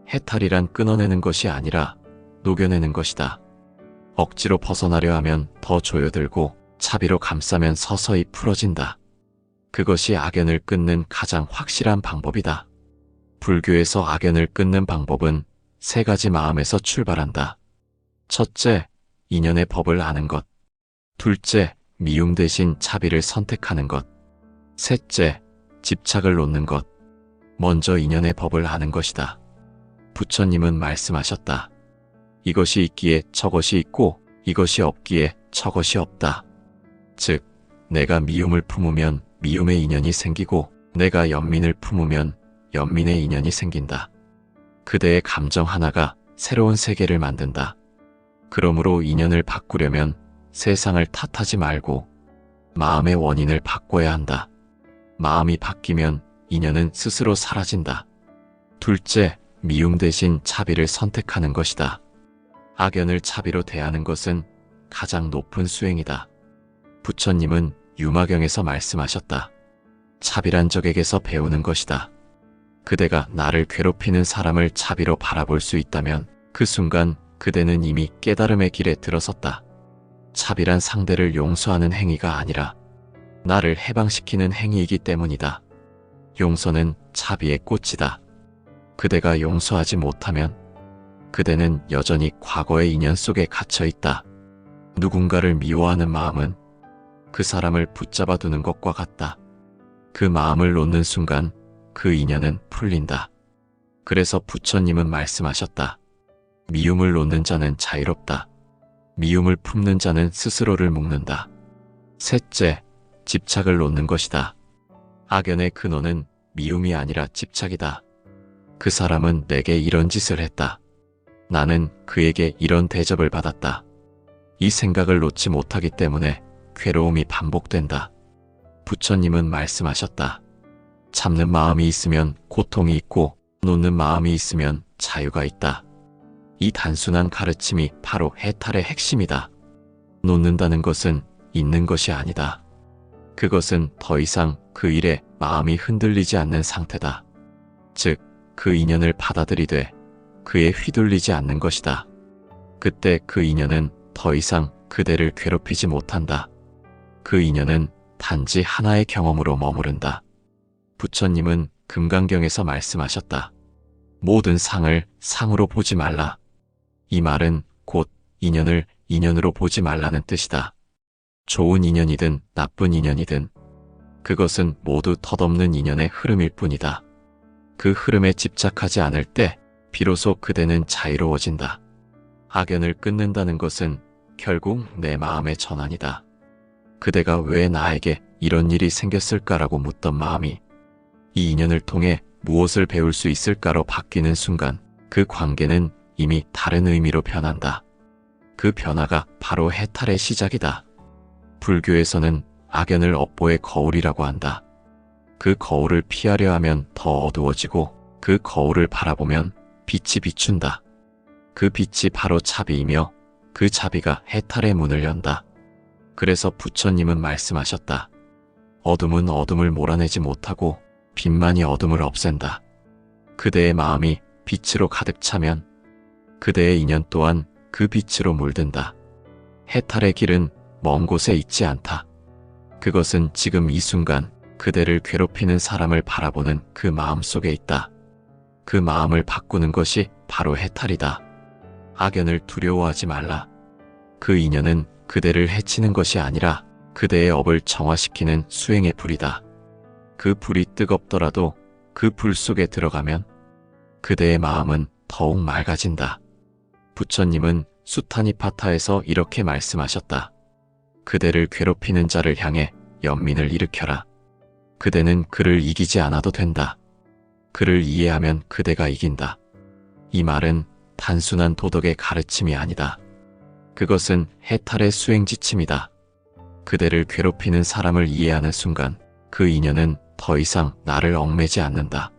해탈이란 끊어내는 것이 아니라 녹여내는 것이다. 억지로 벗어나려 하면 더 조여들고 차비로 감싸면 서서히 풀어진다. 그것이 악연을 끊는 가장 확실한 방법이다. 불교에서 악연을 끊는 방법은 세 가지 마음에서 출발한다. 첫째, 인연의 법을 아는 것. 둘째, 미움 대신 차비를 선택하는 것. 셋째, 집착을 놓는 것. 먼저 인연의 법을 아는 것이다. 부처님은 말씀하셨다. 이것이 있기에 저것이 있고 이것이 없기에 저것이 없다. 즉, 내가 미움을 품으면 미움의 인연이 생기고 내가 연민을 품으면 연민의 인연이 생긴다. 그대의 감정 하나가 새로운 세계를 만든다. 그러므로 인연을 바꾸려면 세상을 탓하지 말고 마음의 원인을 바꿔야 한다. 마음이 바뀌면 인연은 스스로 사라진다. 둘째, 미움 대신 차비를 선택하는 것이다. 악연을 차비로 대하는 것은 가장 높은 수행이다. 부처님은 유마경에서 말씀하셨다. 차비란 적에게서 배우는 것이다. 그대가 나를 괴롭히는 사람을 차비로 바라볼 수 있다면 그 순간 그대는 이미 깨달음의 길에 들어섰다. 차비란 상대를 용서하는 행위가 아니라 나를 해방시키는 행위이기 때문이다. 용서는 차비의 꽃이다. 그대가 용서하지 못하면 그대는 여전히 과거의 인연 속에 갇혀 있다. 누군가를 미워하는 마음은 그 사람을 붙잡아 두는 것과 같다. 그 마음을 놓는 순간 그 인연은 풀린다. 그래서 부처님은 말씀하셨다. 미움을 놓는 자는 자유롭다. 미움을 품는 자는 스스로를 묶는다. 셋째, 집착을 놓는 것이다. 악연의 근원은 미움이 아니라 집착이다. 그 사람은 내게 이런 짓을 했다. 나는 그에게 이런 대접을 받았다. 이 생각을 놓지 못하기 때문에 괴로움이 반복된다. 부처님은 말씀하셨다. 참는 마음이 있으면 고통이 있고 놓는 마음이 있으면 자유가 있다. 이 단순한 가르침이 바로 해탈의 핵심이다. 놓는다는 것은 있는 것이 아니다. 그것은 더 이상 그 일에 마음이 흔들리지 않는 상태다. 즉, 그 인연을 받아들이되 그에 휘둘리지 않는 것이다. 그때 그 인연은 더 이상 그대를 괴롭히지 못한다. 그 인연은 단지 하나의 경험으로 머무른다. 부처님은 금강경에서 말씀하셨다. 모든 상을 상으로 보지 말라. 이 말은 곧 인연을 인연으로 보지 말라는 뜻이다. 좋은 인연이든 나쁜 인연이든 그것은 모두 덧없는 인연의 흐름일 뿐이다. 그 흐름에 집착하지 않을 때 비로소 그대는 자유로워진다. 악연을 끊는다는 것은 결국 내 마음의 전환이다. 그대가 왜 나에게 이런 일이 생겼을까라고 묻던 마음이 이 인연을 통해 무엇을 배울 수 있을까로 바뀌는 순간 그 관계는 이미 다른 의미로 변한다. 그 변화가 바로 해탈의 시작이다. 불교에서는 악연을 업보의 거울이라고 한다. 그 거울을 피하려 하면 더 어두워지고 그 거울을 바라보면 빛이 비춘다. 그 빛이 바로 자비이며 그 자비가 해탈의 문을 연다. 그래서 부처님은 말씀하셨다. 어둠은 어둠을 몰아내지 못하고 빛만이 어둠을 없앤다. 그대의 마음이 빛으로 가득 차면 그대의 인연 또한 그 빛으로 물든다. 해탈의 길은 먼 곳에 있지 않다. 그것은 지금 이 순간 그대를 괴롭히는 사람을 바라보는 그 마음 속에 있다. 그 마음을 바꾸는 것이 바로 해탈이다. 악연을 두려워하지 말라. 그 인연은 그대를 해치는 것이 아니라 그대의 업을 정화시키는 수행의 불이다. 그 불이 뜨겁더라도 그 불 속에 들어가면 그대의 마음은 더욱 맑아진다. 부처님은 수타니파타에서 이렇게 말씀하셨다. 그대를 괴롭히는 자를 향해 연민을 일으켜라. 그대는 그를 이기지 않아도 된다. 그를 이해하면 그대가 이긴다. 이 말은 단순한 도덕의 가르침이 아니다. 그것은 해탈의 수행 지침이다. 그대를 괴롭히는 사람을 이해하는 순간 그 인연은 더 이상 나를 얽매지 않는다.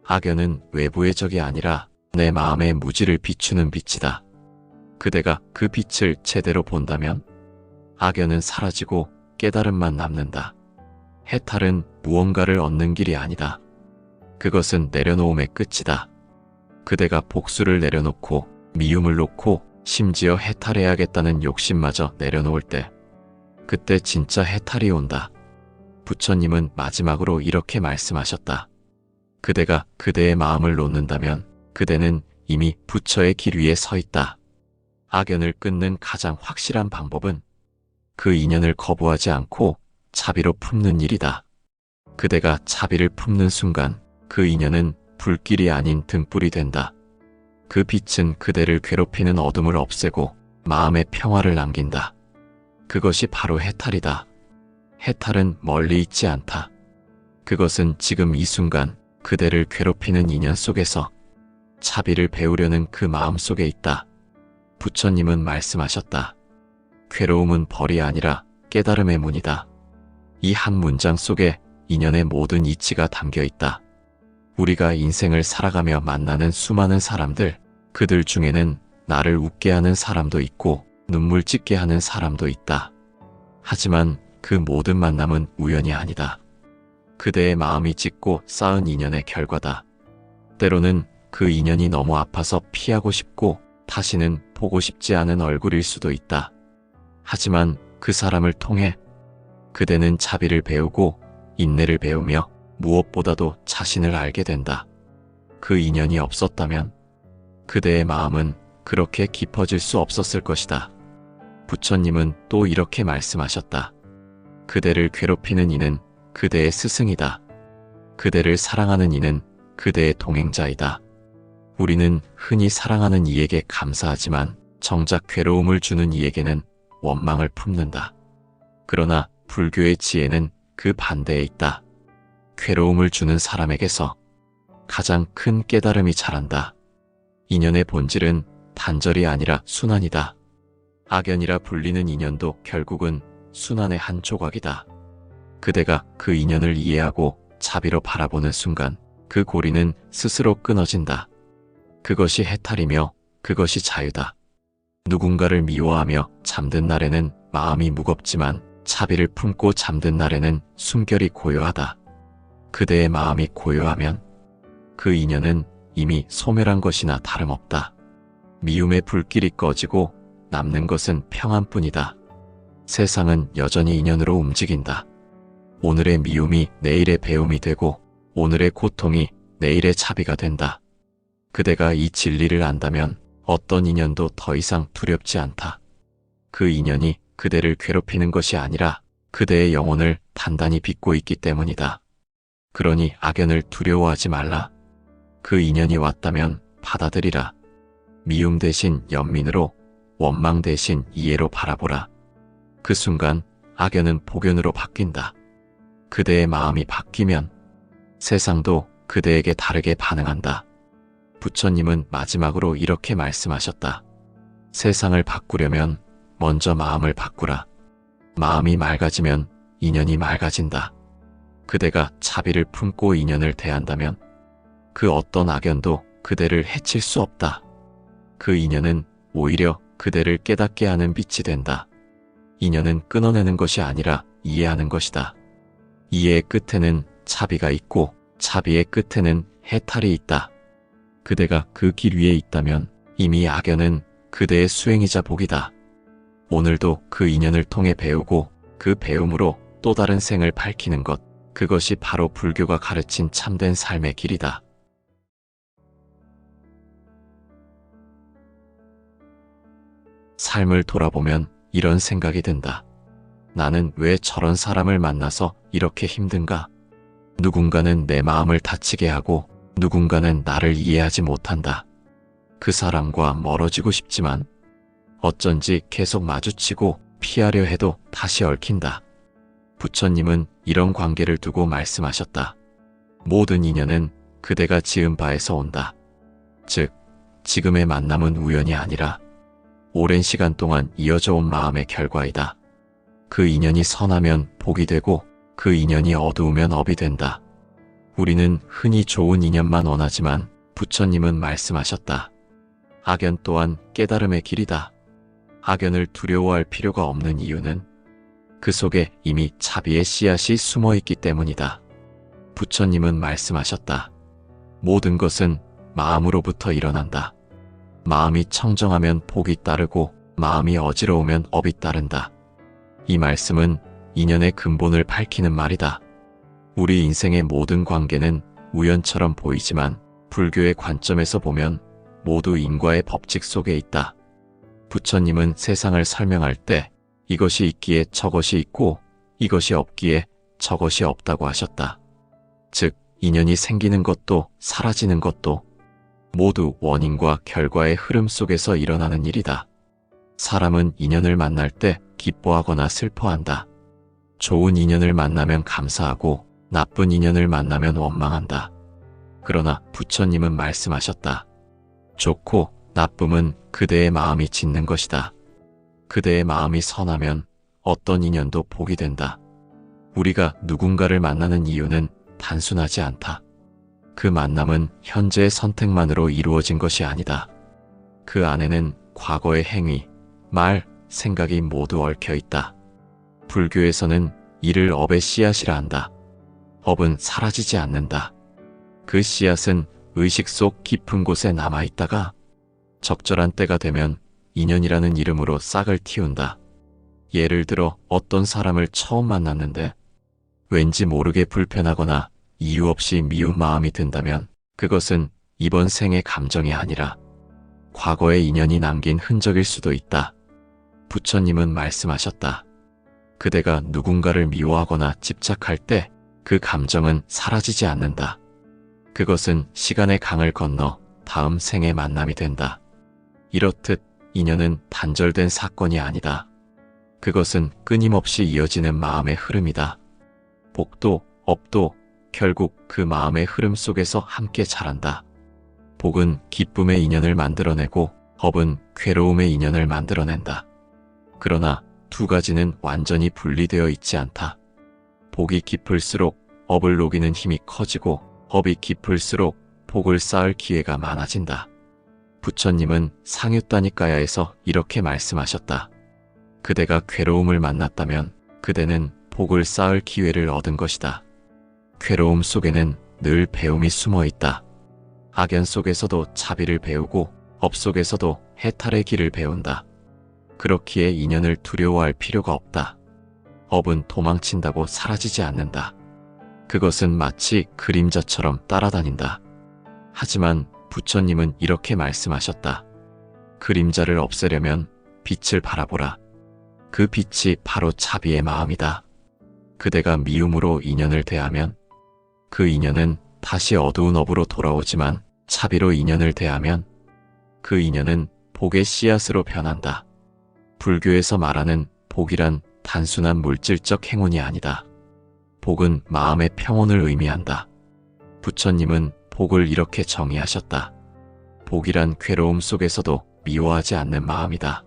악연은 외부의 적이 아니라 내 마음의 무지를 비추는 빛이다. 그대가 그 빛을 제대로 본다면 악연은 사라지고 깨달음만 남는다. 해탈은 무언가를 얻는 길이 아니다. 그것은 내려놓음의 끝이다. 그대가 복수를 내려놓고 미움을 놓고 심지어 해탈해야겠다는 욕심마저 내려놓을 때 그때 진짜 해탈이 온다. 부처님은 마지막으로 이렇게 말씀하셨다. 그대가 그대의 마음을 놓는다면 그대는 이미 부처의 길 위에 서 있다. 악연을 끊는 가장 확실한 방법은 그 인연을 거부하지 않고 자비로 품는 일이다. 그대가 자비를 품는 순간 그 인연은 불길이 아닌 등불이 된다. 그 빛은 그대를 괴롭히는 어둠을 없애고 마음의 평화를 남긴다. 그것이 바로 해탈이다. 해탈은 멀리 있지 않다. 그것은 지금 이 순간 그대를 괴롭히는 인연 속에서 자비를 배우려는 그 마음 속에 있다. 부처님은 말씀하셨다. 괴로움은 벌이 아니라 깨달음의 문이다. 이 한 문장 속에 인연의 모든 이치가 담겨 있다. 우리가 인생을 살아가며 만나는 수많은 사람들, 그들 중에는 나를 웃게 하는 사람도 있고 눈물 짓게 하는 사람도 있다. 하지만 그 모든 만남은 우연이 아니다. 그대의 마음이 짓고 쌓은 인연의 결과다. 때로는 그 인연이 너무 아파서 피하고 싶고 다시는 보고 싶지 않은 얼굴일 수도 있다. 하지만 그 사람을 통해 그대는 자비를 배우고 인내를 배우며 무엇보다도 자신을 알게 된다. 그 인연이 없었다면 그대의 마음은 그렇게 깊어질 수 없었을 것이다. 부처님은 또 이렇게 말씀하셨다. 그대를 괴롭히는 이는 그대의 스승이다. 그대를 사랑하는 이는 그대의 동행자이다. 우리는 흔히 사랑하는 이에게 감사하지만 정작 괴로움을 주는 이에게는 원망을 품는다. 그러나 불교의 지혜는 그 반대에 있다. 괴로움을 주는 사람에게서 가장 큰 깨달음이 자란다. 인연의 본질은 단절이 아니라 순환이다. 악연이라 불리는 인연도 결국은 순환의 한 조각이다. 그대가 그 인연을 이해하고 자비로 바라보는 순간 그 고리는 스스로 끊어진다. 그것이 해탈이며 그것이 자유다. 누군가를 미워하며 잠든 날에는 마음이 무겁지만 자비를 품고 잠든 날에는 숨결이 고요하다. 그대의 마음이 고요하면 그 인연은 이미 소멸한 것이나 다름없다. 미움의 불길이 꺼지고 남는 것은 평안뿐이다. 세상은 여전히 인연으로 움직인다. 오늘의 미움이 내일의 배움이 되고 오늘의 고통이 내일의 자비가 된다. 그대가 이 진리를 안다면 어떤 인연도 더 이상 두렵지 않다. 그 인연이 그대를 괴롭히는 것이 아니라 그대의 영혼을 단단히 빚고 있기 때문이다. 그러니 악연을 두려워하지 말라. 그 인연이 왔다면 받아들이라. 미움 대신 연민으로, 원망 대신 이해로 바라보라. 그 순간 악연은 복연으로 바뀐다. 그대의 마음이 바뀌면 세상도 그대에게 다르게 반응한다. 부처님은 마지막으로 이렇게 말씀하셨다. 세상을 바꾸려면 먼저 마음을 바꾸라. 마음이 맑아지면 인연이 맑아진다. 그대가 자비를 품고 인연을 대한다면 그 어떤 악연도 그대를 해칠 수 없다. 그 인연은 오히려 그대를 깨닫게 하는 빛이 된다. 인연은 끊어내는 것이 아니라 이해하는 것이다. 이해의 끝에는 자비가 있고 자비의 끝에는 해탈이 있다. 그대가 그 길 위에 있다면 이미 악연은 그대의 수행이자 복이다. 오늘도 그 인연을 통해 배우고 그 배움으로 또 다른 생을 밝히는 것, 그것이 바로 불교가 가르친 참된 삶의 길이다. 삶을 돌아보면 이런 생각이 든다. 나는 왜 저런 사람을 만나서 이렇게 힘든가? 누군가는 내 마음을 다치게 하고 누군가는 나를 이해하지 못한다. 그 사람과 멀어지고 싶지만 어쩐지 계속 마주치고 피하려 해도 다시 얽힌다. 부처님은 이런 관계를 두고 말씀하셨다. 모든 인연은 그대가 지은 바에서 온다. 즉, 지금의 만남은 우연이 아니라 오랜 시간 동안 이어져 온 마음의 결과이다. 그 인연이 선하면 복이 되고 그 인연이 어두우면 업이 된다. 우리는 흔히 좋은 인연만 원하지만 부처님은 말씀하셨다. 악연 또한 깨달음의 길이다. 악연을 두려워할 필요가 없는 이유는 그 속에 이미 자비의 씨앗이 숨어 있기 때문이다. 부처님은 말씀하셨다. 모든 것은 마음으로부터 일어난다. 마음이 청정하면 복이 따르고 마음이 어지러우면 업이 따른다. 이 말씀은 인연의 근본을 밝히는 말이다. 우리 인생의 모든 관계는 우연처럼 보이지만 불교의 관점에서 보면 모두 인과의 법칙 속에 있다. 부처님은 세상을 설명할 때 이것이 있기에 저것이 있고 이것이 없기에 저것이 없다고 하셨다. 즉, 인연이 생기는 것도 사라지는 것도 모두 원인과 결과의 흐름 속에서 일어나는 일이다. 사람은 인연을 만날 때 기뻐하거나 슬퍼한다. 좋은 인연을 만나면 감사하고 나쁜 인연을 만나면 원망한다. 그러나 부처님은 말씀하셨다. 좋고 나쁨은 그대의 마음이 짓는 것이다. 그대의 마음이 선하면 어떤 인연도 복이 된다. 우리가 누군가를 만나는 이유는 단순하지 않다. 그 만남은 현재의 선택만으로 이루어진 것이 아니다. 그 안에는 과거의 행위, 말, 생각이 모두 얽혀 있다. 불교에서는 이를 업의 씨앗이라 한다. 업은 사라지지 않는다. 그 씨앗은 의식 속 깊은 곳에 남아있다가 적절한 때가 되면 인연이라는 이름으로 싹을 틔운다. 예를 들어 어떤 사람을 처음 만났는데 왠지 모르게 불편하거나 이유 없이 미운 마음이 든다면 그것은 이번 생의 감정이 아니라 과거의 인연이 남긴 흔적일 수도 있다. 부처님은 말씀하셨다. 그대가 누군가를 미워하거나 집착할 때 그 감정은 사라지지 않는다. 그것은 시간의 강을 건너 다음 생의 만남이 된다. 이렇듯 인연은 단절된 사건이 아니다. 그것은 끊임없이 이어지는 마음의 흐름이다. 복도, 업도 결국 그 마음의 흐름 속에서 함께 자란다. 복은 기쁨의 인연을 만들어내고 업은 괴로움의 인연을 만들어낸다. 그러나 두 가지는 완전히 분리되어 있지 않다. 복이 깊을수록 업을 녹이는 힘이 커지고 업이 깊을수록 복을 쌓을 기회가 많아진다. 부처님은 상유따니까야에서 이렇게 말씀하셨다. 그대가 괴로움을 만났다면 그대는 복을 쌓을 기회를 얻은 것이다. 괴로움 속에는 늘 배움이 숨어 있다. 악연 속에서도 자비를 배우고 업 속에서도 해탈의 길을 배운다. 그렇기에 인연을 두려워할 필요가 없다. 업은 도망친다고 사라지지 않는다. 그것은 마치 그림자처럼 따라다닌다. 하지만 부처님은 이렇게 말씀하셨다. 그림자를 없애려면 빛을 바라보라. 그 빛이 바로 자비의 마음이다. 그대가 미움으로 인연을 대하면 그 인연은 다시 어두운 업으로 돌아오지만 자비로 인연을 대하면 그 인연은 복의 씨앗으로 변한다. 불교에서 말하는 복이란 단순한 물질적 행운이 아니다. 복은 마음의 평온을 의미한다. 부처님은 복을 이렇게 정의하셨다. 복이란 괴로움 속에서도 미워하지 않는 마음이다.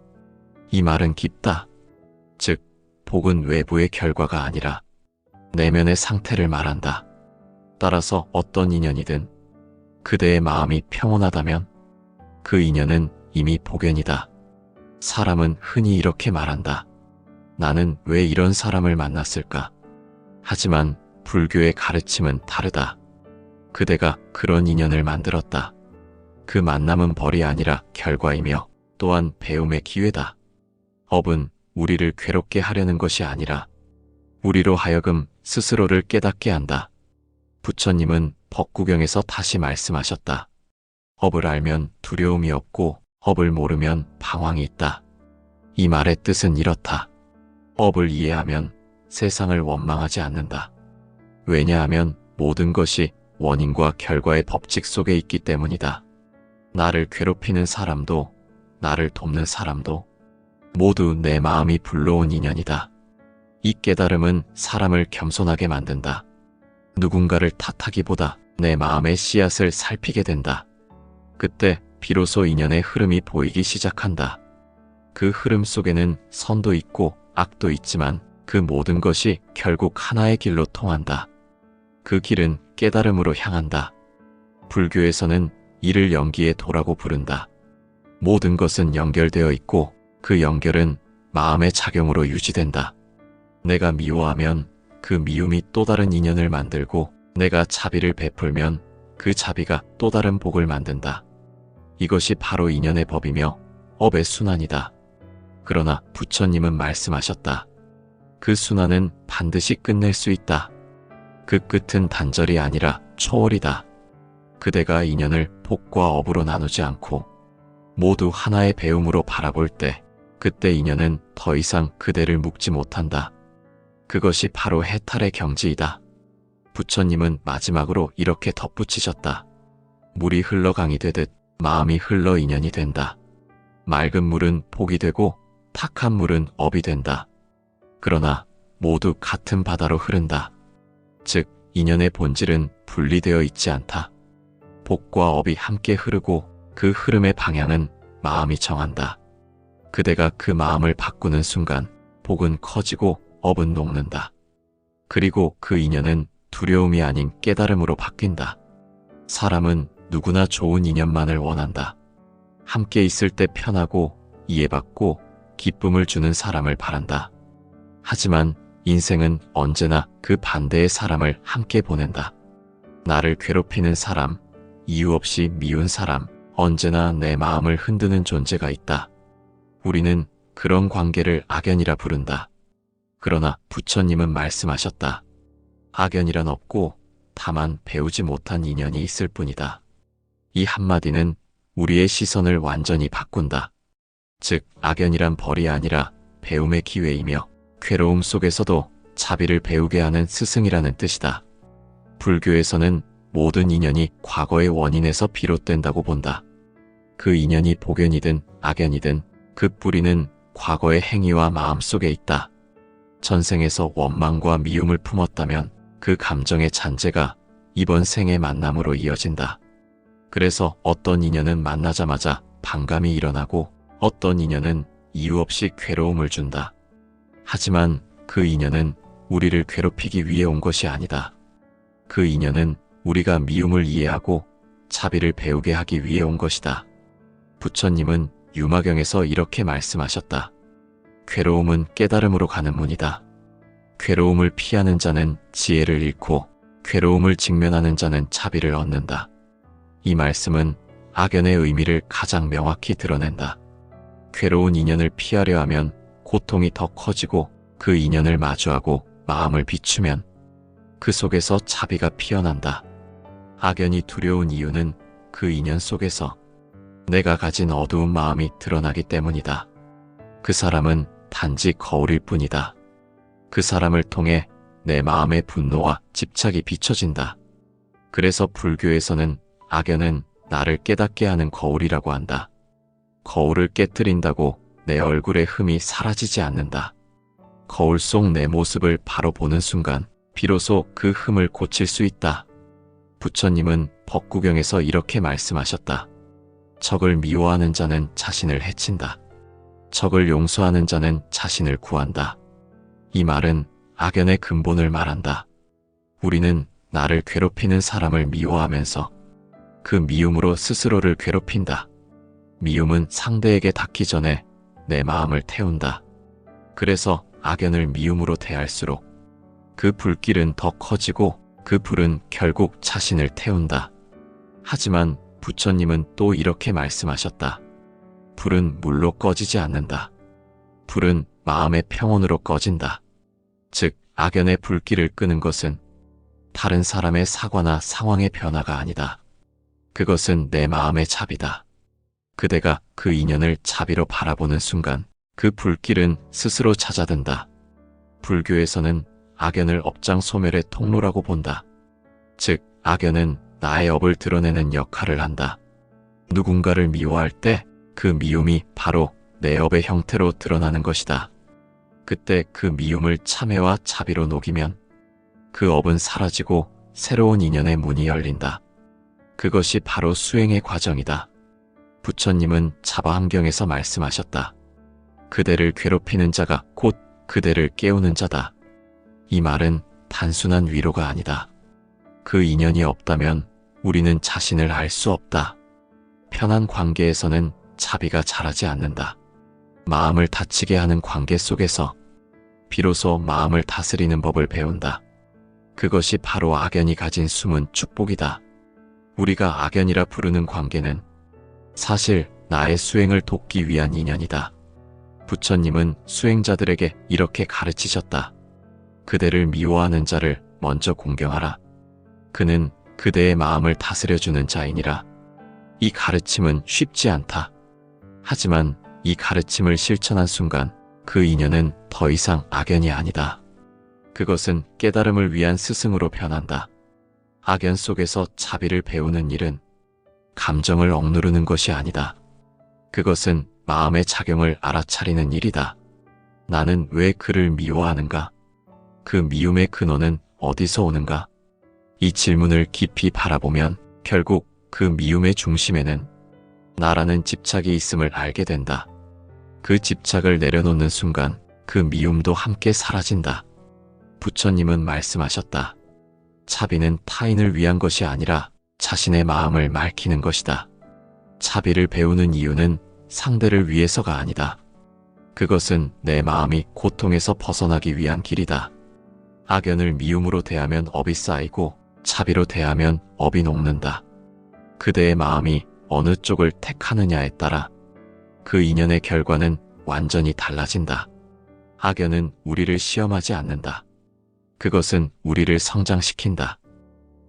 이 말은 깊다. 즉, 복은 외부의 결과가 아니라 내면의 상태를 말한다. 따라서 어떤 인연이든 그대의 마음이 평온하다면 그 인연은 이미 복연이다. 사람은 흔히 이렇게 말한다. 나는 왜 이런 사람을 만났을까? 하지만 불교의 가르침은 다르다. 그대가 그런 인연을 만들었다. 그 만남은 벌이 아니라 결과이며 또한 배움의 기회다. 업은 우리를 괴롭게 하려는 것이 아니라 우리로 하여금 스스로를 깨닫게 한다. 부처님은 법구경에서 다시 말씀하셨다. 업을 알면 두려움이 없고 업을 모르면 방황이 있다. 이 말의 뜻은 이렇다. 업을 이해하면 세상을 원망하지 않는다. 왜냐하면 모든 것이 원인과 결과의 법칙 속에 있기 때문이다. 나를 괴롭히는 사람도 나를 돕는 사람도 모두 내 마음이 불러온 인연이다. 이 깨달음은 사람을 겸손하게 만든다. 누군가를 탓하기보다 내 마음의 씨앗을 살피게 된다. 그때 비로소 인연의 흐름이 보이기 시작한다. 그 흐름 속에는 선도 있고 악도 있지만 그 모든 것이 결국 하나의 길로 통한다. 그 길은 깨달음으로 향한다. 불교에서는 이를 연기의 도라고 부른다. 모든 것은 연결되어 있고 그 연결은 마음의 작용으로 유지된다. 내가 미워하면 그 미움이 또 다른 인연을 만들고 내가 자비를 베풀면 그 자비가 또 다른 복을 만든다. 이것이 바로 인연의 법이며 업의 순환이다. 그러나 부처님은 말씀하셨다. 그 순환은 반드시 끝낼 수 있다. 그 끝은 단절이 아니라 초월이다. 그대가 인연을 복과 업으로 나누지 않고 모두 하나의 배움으로 바라볼 때 그때 인연은 더 이상 그대를 묶지 못한다. 그것이 바로 해탈의 경지이다. 부처님은 마지막으로 이렇게 덧붙이셨다. 물이 흘러 강이 되듯 마음이 흘러 인연이 된다. 맑은 물은 복이 되고 탁한 물은 업이 된다. 그러나 모두 같은 바다로 흐른다. 즉, 인연의 본질은 분리되어 있지 않다. 복과 업이 함께 흐르고 그 흐름의 방향은 마음이 정한다. 그대가 그 마음을 바꾸는 순간 복은 커지고 업은 녹는다. 그리고 그 인연은 두려움이 아닌 깨달음으로 바뀐다. 사람은 누구나 좋은 인연만을 원한다. 함께 있을 때 편하고 이해받고 기쁨을 주는 사람을 바란다. 하지만 인생은 언제나 그 반대의 사람을 함께 보낸다. 나를 괴롭히는 사람, 이유 없이 미운 사람, 언제나 내 마음을 흔드는 존재가 있다. 우리는 그런 관계를 악연이라 부른다. 그러나 부처님은 말씀하셨다. 악연이란 없고 다만 배우지 못한 인연이 있을 뿐이다. 이 한마디는 우리의 시선을 완전히 바꾼다. 즉, 악연이란 벌이 아니라 배움의 기회이며 괴로움 속에서도 자비를 배우게 하는 스승이라는 뜻이다. 불교에서는 모든 인연이 과거의 원인에서 비롯된다고 본다. 그 인연이 복연이든 악연이든 그 뿌리는 과거의 행위와 마음 속에 있다. 전생에서 원망과 미움을 품었다면 그 감정의 잔재가 이번 생의 만남으로 이어진다. 그래서 어떤 인연은 만나자마자 반감이 일어나고 어떤 인연은 이유 없이 괴로움을 준다. 하지만 그 인연은 우리를 괴롭히기 위해 온 것이 아니다. 그 인연은 우리가 미움을 이해하고 자비를 배우게 하기 위해 온 것이다. 부처님은 유마경에서 이렇게 말씀하셨다. 괴로움은 깨달음으로 가는 문이다. 괴로움을 피하는 자는 지혜를 잃고 괴로움을 직면하는 자는 자비를 얻는다. 이 말씀은 악연의 의미를 가장 명확히 드러낸다. 괴로운 인연을 피하려 하면 고통이 더 커지고 그 인연을 마주하고 마음을 비추면 그 속에서 자비가 피어난다. 악연이 두려운 이유는 그 인연 속에서 내가 가진 어두운 마음이 드러나기 때문이다. 그 사람은 단지 거울일 뿐이다. 그 사람을 통해 내 마음의 분노와 집착이 비춰진다. 그래서 불교에서는 악연은 나를 깨닫게 하는 거울이라고 한다. 거울을 깨뜨린다고 내 얼굴의 흠이 사라지지 않는다. 거울 속 내 모습을 바로 보는 순간 비로소 그 흠을 고칠 수 있다. 부처님은 법구경에서 이렇게 말씀하셨다. 적을 미워하는 자는 자신을 해친다. 적을 용서하는 자는 자신을 구한다. 이 말은 악연의 근본을 말한다. 우리는 나를 괴롭히는 사람을 미워하면서 그 미움으로 스스로를 괴롭힌다. 미움은 상대에게 닿기 전에 내 마음을 태운다. 그래서 악연을 미움으로 대할수록 그 불길은 더 커지고 그 불은 결국 자신을 태운다. 하지만 부처님은 또 이렇게 말씀하셨다. 불은 물로 꺼지지 않는다. 불은 마음의 평온으로 꺼진다. 즉, 악연의 불길을 끄는 것은 다른 사람의 사과나 상황의 변화가 아니다. 그것은 내 마음의 자비다. 그대가 그 인연을 자비로 바라보는 순간 그 불길은 스스로 찾아든다. 불교에서는 악연을 업장 소멸의 통로라고 본다. 즉, 악연은 나의 업을 드러내는 역할을 한다. 누군가를 미워할 때 그 미움이 바로 내 업의 형태로 드러나는 것이다. 그때 그 미움을 참회와 자비로 녹이면 그 업은 사라지고 새로운 인연의 문이 열린다. 그것이 바로 수행의 과정이다. 부처님은 자바함경에서 말씀하셨다. 그대를 괴롭히는 자가 곧 그대를 깨우는 자다. 이 말은 단순한 위로가 아니다. 그 인연이 없다면 우리는 자신을 알 수 없다. 편한 관계에서는 자비가 자라지 않는다. 마음을 다치게 하는 관계 속에서 비로소 마음을 다스리는 법을 배운다. 그것이 바로 악연이 가진 숨은 축복이다. 우리가 악연이라 부르는 관계는 사실 나의 수행을 돕기 위한 인연이다. 부처님은 수행자들에게 이렇게 가르치셨다. 그대를 미워하는 자를 먼저 공경하라. 그는 그대의 마음을 다스려주는 자이니라. 이 가르침은 쉽지 않다. 하지만 이 가르침을 실천한 순간 그 인연은 더 이상 악연이 아니다. 그것은 깨달음을 위한 스승으로 변한다. 악연 속에서 자비를 배우는 일은 감정을 억누르는 것이 아니다. 그것은 마음의 작용을 알아차리는 일이다. 나는 왜 그를 미워하는가? 그 미움의 근원은 어디서 오는가? 이 질문을 깊이 바라보면 결국 그 미움의 중심에는 나라는 집착이 있음을 알게 된다. 그 집착을 내려놓는 순간 그 미움도 함께 사라진다. 부처님은 말씀하셨다. 자비는 타인을 위한 것이 아니라 자신의 마음을 맑히는 것이다. 자비를 배우는 이유는 상대를 위해서가 아니다. 그것은 내 마음이 고통에서 벗어나기 위한 길이다. 악연을 미움으로 대하면 업이 쌓이고 자비로 대하면 업이 녹는다. 그대의 마음이 어느 쪽을 택하느냐에 따라 그 인연의 결과는 완전히 달라진다. 악연은 우리를 시험하지 않는다. 그것은 우리를 성장시킨다.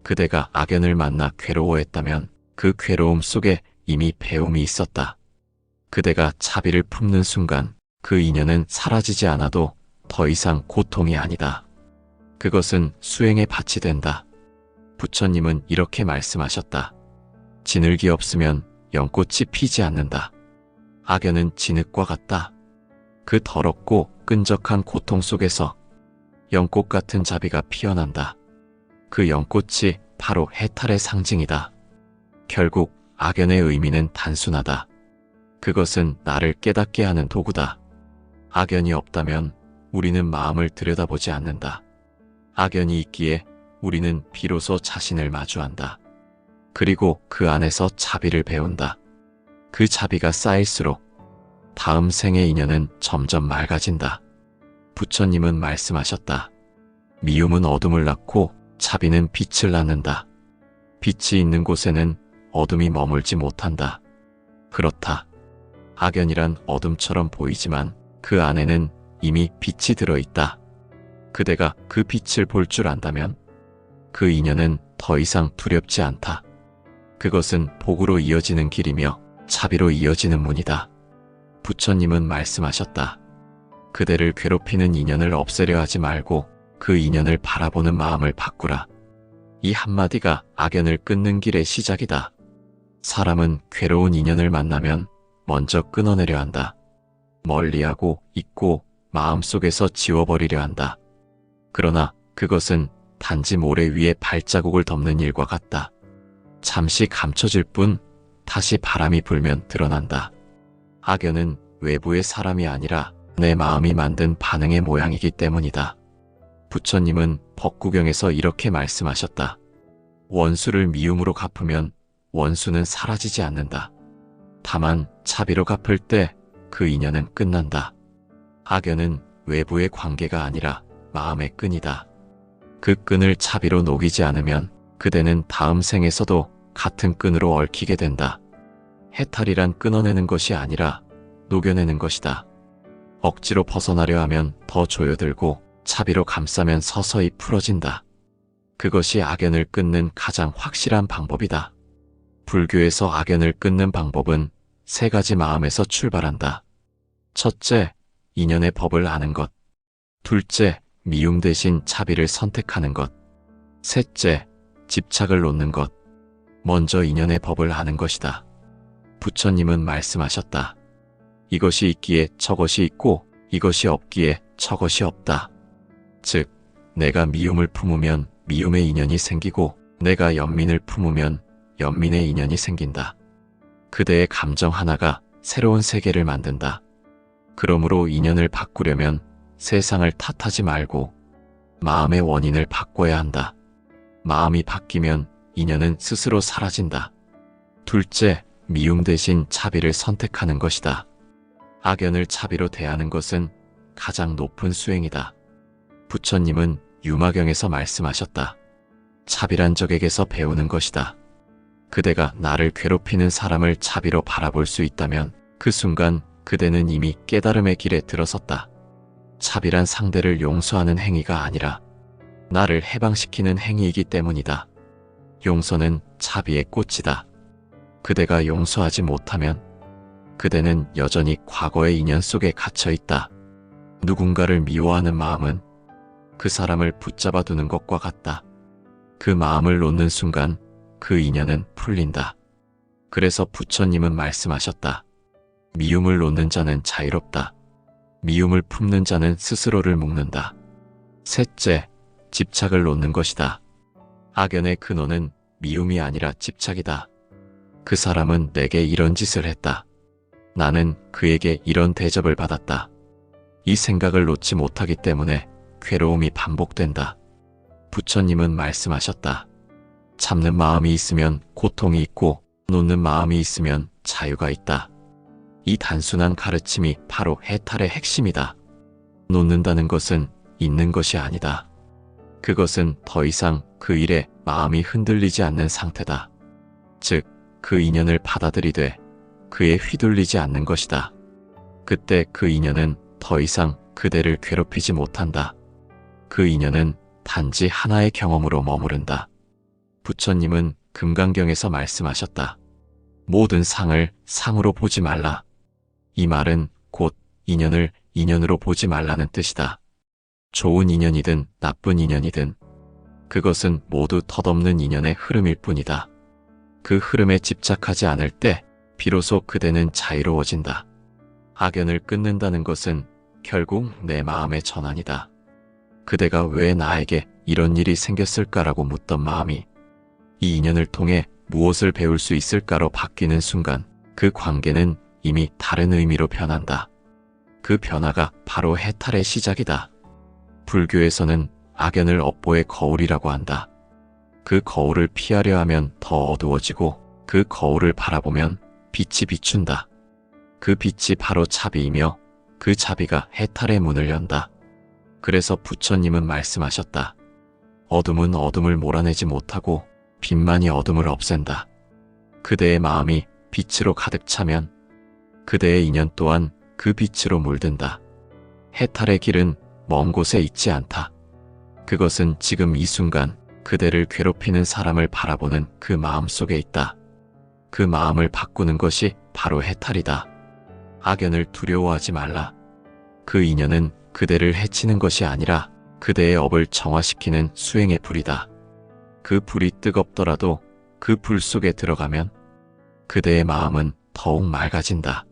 그대가 악연을 만나 괴로워했다면 그 괴로움 속에 이미 배움이 있었다. 그대가 차비를 품는 순간 그 인연은 사라지지 않아도 더 이상 고통이 아니다. 그것은 수행의 밭이 된다. 부처님은 이렇게 말씀하셨다. 진흙이 없으면 연꽃이 피지 않는다. 악연은 진흙과 같다. 그 더럽고 끈적한 고통 속에서 연꽃 같은 자비가 피어난다. 그 연꽃이 바로 해탈의 상징이다. 결국 악연의 의미는 단순하다. 그것은 나를 깨닫게 하는 도구다. 악연이 없다면 우리는 마음을 들여다보지 않는다. 악연이 있기에 우리는 비로소 자신을 마주한다. 그리고 그 안에서 자비를 배운다. 그 자비가 쌓일수록 다음 생의 인연은 점점 맑아진다. 부처님은 말씀하셨다. 미움은 어둠을 낳고 자비는 빛을 낳는다. 빛이 있는 곳에는 어둠이 머물지 못한다. 그렇다. 악연이란 어둠처럼 보이지만 그 안에는 이미 빛이 들어있다. 그대가 그 빛을 볼 줄 안다면 그 인연은 더 이상 두렵지 않다. 그것은 복으로 이어지는 길이며 자비로 이어지는 문이다. 부처님은 말씀하셨다. 그대를 괴롭히는 인연을 없애려 하지 말고 그 인연을 바라보는 마음을 바꾸라. 이 한마디가 악연을 끊는 길의 시작이다. 사람은 괴로운 인연을 만나면 먼저 끊어내려 한다. 멀리하고 잊고 마음속에서 지워버리려 한다. 그러나 그것은 단지 모래 위에 발자국을 덮는 일과 같다. 잠시 감춰질 뿐 다시 바람이 불면 드러난다. 악연은 외부의 사람이 아니라 내 마음이 만든 반응의 모양이기 때문이다. 부처님은 법구경에서 이렇게 말씀하셨다. 원수를 미움으로 갚으면 원수는 사라지지 않는다. 다만 차비로 갚을 때 그 인연은 끝난다. 악연은 외부의 관계가 아니라 마음의 끈이다. 그 끈을 차비로 녹이지 않으면 그대는 다음 생에서도 같은 끈으로 얽히게 된다. 해탈이란 끊어내는 것이 아니라 녹여내는 것이다. 억지로 벗어나려 하면 더 조여들고 차비로 감싸면 서서히 풀어진다. 그것이 악연을 끊는 가장 확실한 방법이다. 불교에서 악연을 끊는 방법은 세 가지 마음에서 출발한다. 첫째, 인연의 법을 아는 것. 둘째, 미움 대신 차비를 선택하는 것. 셋째, 집착을 놓는 것. 먼저 인연의 법을 아는 것이다. 부처님은 말씀하셨다. 이것이 있기에 저것이 있고 이것이 없기에 저것이 없다. 즉, 내가 미움을 품으면 미움의 인연이 생기고 내가 연민을 품으면 연민의 인연이 생긴다. 그대의 감정 하나가 새로운 세계를 만든다. 그러므로 인연을 바꾸려면 세상을 탓하지 말고 마음의 원인을 바꿔야 한다. 마음이 바뀌면 인연은 스스로 사라진다. 둘째, 미움 대신 차비를 선택하는 것이다. 악연을 차비로 대하는 것은 가장 높은 수행이다. 부처님은 유마경에서 말씀하셨다. 차비란 적에게서 배우는 것이다. 그대가 나를 괴롭히는 사람을 차비로 바라볼 수 있다면 그 순간 그대는 이미 깨달음의 길에 들어섰다. 차비란 상대를 용서하는 행위가 아니라 나를 해방시키는 행위이기 때문이다. 용서는 차비의 꽃이다. 그대가 용서하지 못하면 그대는 여전히 과거의 인연 속에 갇혀 있다. 누군가를 미워하는 마음은 그 사람을 붙잡아 두는 것과 같다. 그 마음을 놓는 순간 그 인연은 풀린다. 그래서 부처님은 말씀하셨다. 미움을 놓는 자는 자유롭다. 미움을 품는 자는 스스로를 묶는다. 셋째, 집착을 놓는 것이다. 악연의 근원은 미움이 아니라 집착이다. 그 사람은 내게 이런 짓을 했다. 나는 그에게 이런 대접을 받았다. 이 생각을 놓지 못하기 때문에 괴로움이 반복된다. 부처님은 말씀하셨다. 참는 마음이 있으면 고통이 있고 놓는 마음이 있으면 자유가 있다. 이 단순한 가르침이 바로 해탈의 핵심이다. 놓는다는 것은 있는 것이 아니다. 그것은 더 이상 그 일에 마음이 흔들리지 않는 상태다. 즉, 그 인연을 받아들이되 그에 휘둘리지 않는 것이다. 그때 그 인연은 더 이상 그대를 괴롭히지 못한다. 그 인연은 단지 하나의 경험으로 머무른다. 부처님은 금강경에서 말씀하셨다. 모든 상을 상으로 보지 말라. 이 말은 곧 인연을 인연으로 보지 말라는 뜻이다. 좋은 인연이든 나쁜 인연이든 그것은 모두 덧없는 인연의 흐름일 뿐이다. 그 흐름에 집착하지 않을 때 비로소 그대는 자유로워진다. 악연을 끊는다는 것은 결국 내 마음의 전환이다. 그대가 왜 나에게 이런 일이 생겼을까라고 묻던 마음이 이 인연을 통해 무엇을 배울 수 있을까로 바뀌는 순간 그 관계는 이미 다른 의미로 변한다. 그 변화가 바로 해탈의 시작이다. 불교에서는 악연을 업보의 거울이라고 한다. 그 거울을 피하려 하면 더 어두워지고 그 거울을 바라보면 빛이 비춘다. 그 빛이 바로 자비이며 그 자비가 해탈의 문을 연다. 그래서 부처님은 말씀하셨다. 어둠은 어둠을 몰아내지 못하고 빛만이 어둠을 없앤다. 그대의 마음이 빛으로 가득 차면 그대의 인연 또한 그 빛으로 물든다. 해탈의 길은 먼 곳에 있지 않다. 그것은 지금 이 순간 그대를 괴롭히는 사람을 바라보는 그 마음 속에 있다. 그 마음을 바꾸는 것이 바로 해탈이다. 악연을 두려워하지 말라. 그 인연은 그대를 해치는 것이 아니라 그대의 업을 정화시키는 수행의 불이다. 그 불이 뜨겁더라도 그 불 속에 들어가면 그대의 마음은 더욱 맑아진다.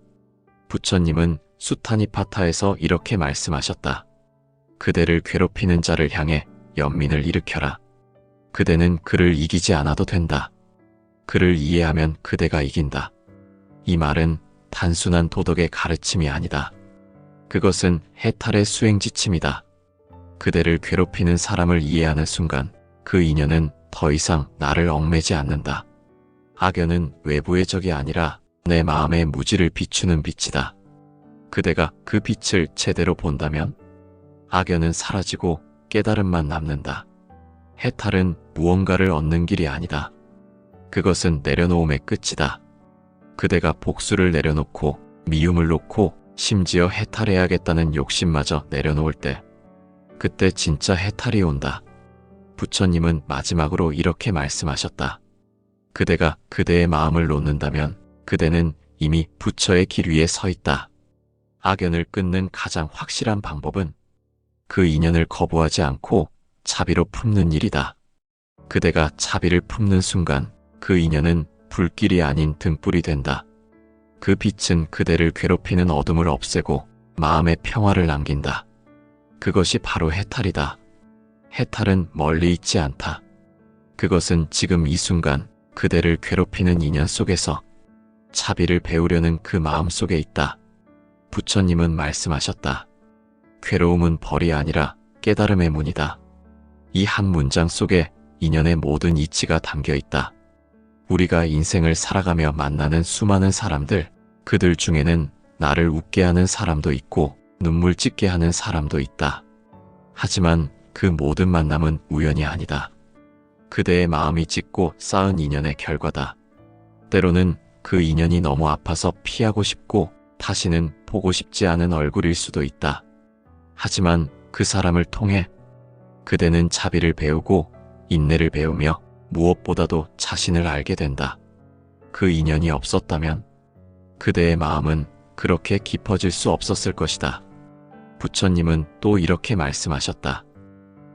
부처님은 수타니파타에서 이렇게 말씀하셨다. 그대를 괴롭히는 자를 향해 연민을 일으켜라. 그대는 그를 이기지 않아도 된다. 그를 이해하면 그대가 이긴다. 이 말은 단순한 도덕의 가르침이 아니다. 그것은 해탈의 수행 지침이다. 그대를 괴롭히는 사람을 이해하는 순간 그 인연은 더 이상 나를 얽매지 않는다. 악연은 외부의 적이 아니라 내 마음의 무지를 비추는 빛이다. 그대가 그 빛을 제대로 본다면 악연은 사라지고 깨달음만 남는다. 해탈은 무언가를 얻는 길이 아니다. 그것은 내려놓음의 끝이다. 그대가 복수를 내려놓고 미움을 놓고 심지어 해탈해야겠다는 욕심마저 내려놓을 때 그때 진짜 해탈이 온다. 부처님은 마지막으로 이렇게 말씀하셨다. 그대가 그대의 마음을 놓는다면 그대는 이미 부처의 길 위에 서 있다. 악연을 끊는 가장 확실한 방법은 그 인연을 거부하지 않고 자비로 품는 일이다. 그대가 자비를 품는 순간 그 인연은 불길이 아닌 등불이 된다. 그 빛은 그대를 괴롭히는 어둠을 없애고 마음의 평화를 남긴다. 그것이 바로 해탈이다. 해탈은 멀리 있지 않다. 그것은 지금 이 순간 그대를 괴롭히는 인연 속에서 자비를 배우려는 그 마음 속에 있다. 부처님은 말씀하셨다. 괴로움은 벌이 아니라 깨달음의 문이다. 이 한 문장 속에 인연의 모든 이치가 담겨 있다. 우리가 인생을 살아가며 만나는 수많은 사람들, 그들 중에는 나를 웃게 하는 사람도 있고 눈물 짓게 하는 사람도 있다. 하지만 그 모든 만남은 우연이 아니다. 그대의 마음이 짓고 쌓은 인연의 결과다. 때로는 그 인연이 너무 아파서 피하고 싶고 다시는 보고 싶지 않은 얼굴일 수도 있다. 하지만 그 사람을 통해 그대는 자비를 배우고 인내를 배우며 무엇보다도 자신을 알게 된다. 그 인연이 없었다면 그대의 마음은 그렇게 깊어질 수 없었을 것이다. 부처님은 또 이렇게 말씀하셨다.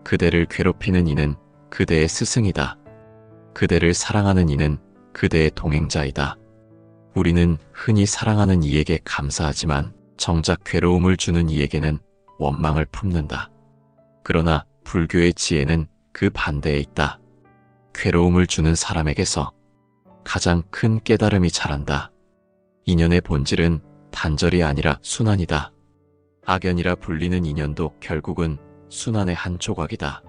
그대를 괴롭히는 이는 그대의 스승이다. 그대를 사랑하는 이는 그대의 동행자이다. 우리는 흔히 사랑하는 이에게 감사하지만 정작 괴로움을 주는 이에게는 원망을 품는다. 그러나 불교의 지혜는 그 반대에 있다. 괴로움을 주는 사람에게서 가장 큰 깨달음이 자란다. 인연의 본질은 단절이 아니라 순환이다. 악연이라 불리는 인연도 결국은 순환의 한 조각이다.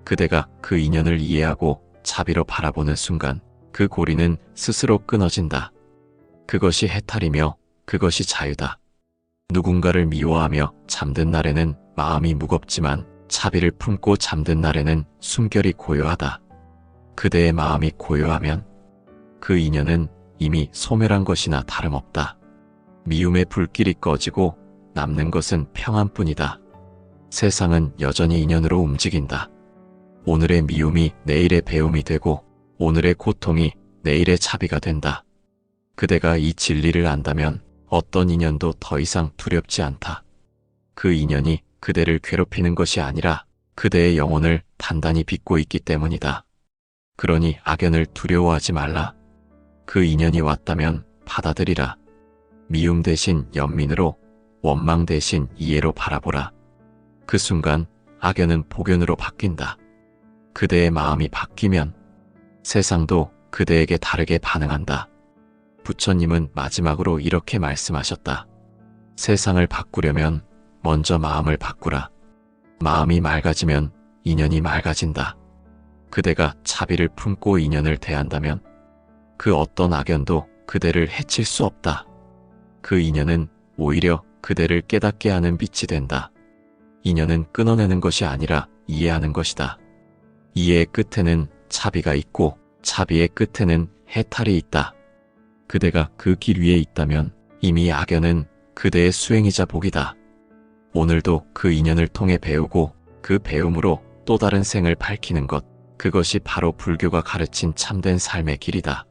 그대가 그 인연을 이해하고 자비로 바라보는 순간 그 고리는 스스로 끊어진다. 그것이 해탈이며 그것이 자유다. 누군가를 미워하며 잠든 날에는 마음이 무겁지만 자비를 품고 잠든 날에는 숨결이 고요하다. 그대의 마음이 고요하면 그 인연은 이미 소멸한 것이나 다름없다. 미움의 불길이 꺼지고 남는 것은 평안뿐이다. 세상은 여전히 인연으로 움직인다. 오늘의 미움이 내일의 배움이 되고 오늘의 고통이 내일의 자비가 된다. 그대가 이 진리를 안다면 어떤 인연도 더 이상 두렵지 않다. 그 인연이 그대를 괴롭히는 것이 아니라 그대의 영혼을 단단히 빚고 있기 때문이다. 그러니 악연을 두려워하지 말라. 그 인연이 왔다면 받아들이라. 미움 대신 연민으로, 원망 대신 이해로 바라보라. 그 순간 악연은 복연으로 바뀐다. 그대의 마음이 바뀌면 세상도 그대에게 다르게 반응한다. 부처님은 마지막으로 이렇게 말씀하셨다. 세상을 바꾸려면 먼저 마음을 바꾸라. 마음이 맑아지면 인연이 맑아진다. 그대가 자비를 품고 인연을 대한다면 그 어떤 악연도 그대를 해칠 수 없다. 그 인연은 오히려 그대를 깨닫게 하는 빛이 된다. 인연은 끊어내는 것이 아니라 이해하는 것이다. 이해의 끝에는 차비가 있고 차비의 끝에는 해탈이 있다. 그대가 그 길 위에 있다면 이미 악연은 그대의 수행이자 복이다. 오늘도 그 인연을 통해 배우고 그 배움으로 또 다른 생을 밝히는 것, 그것이 바로 불교가 가르친 참된 삶의 길이다.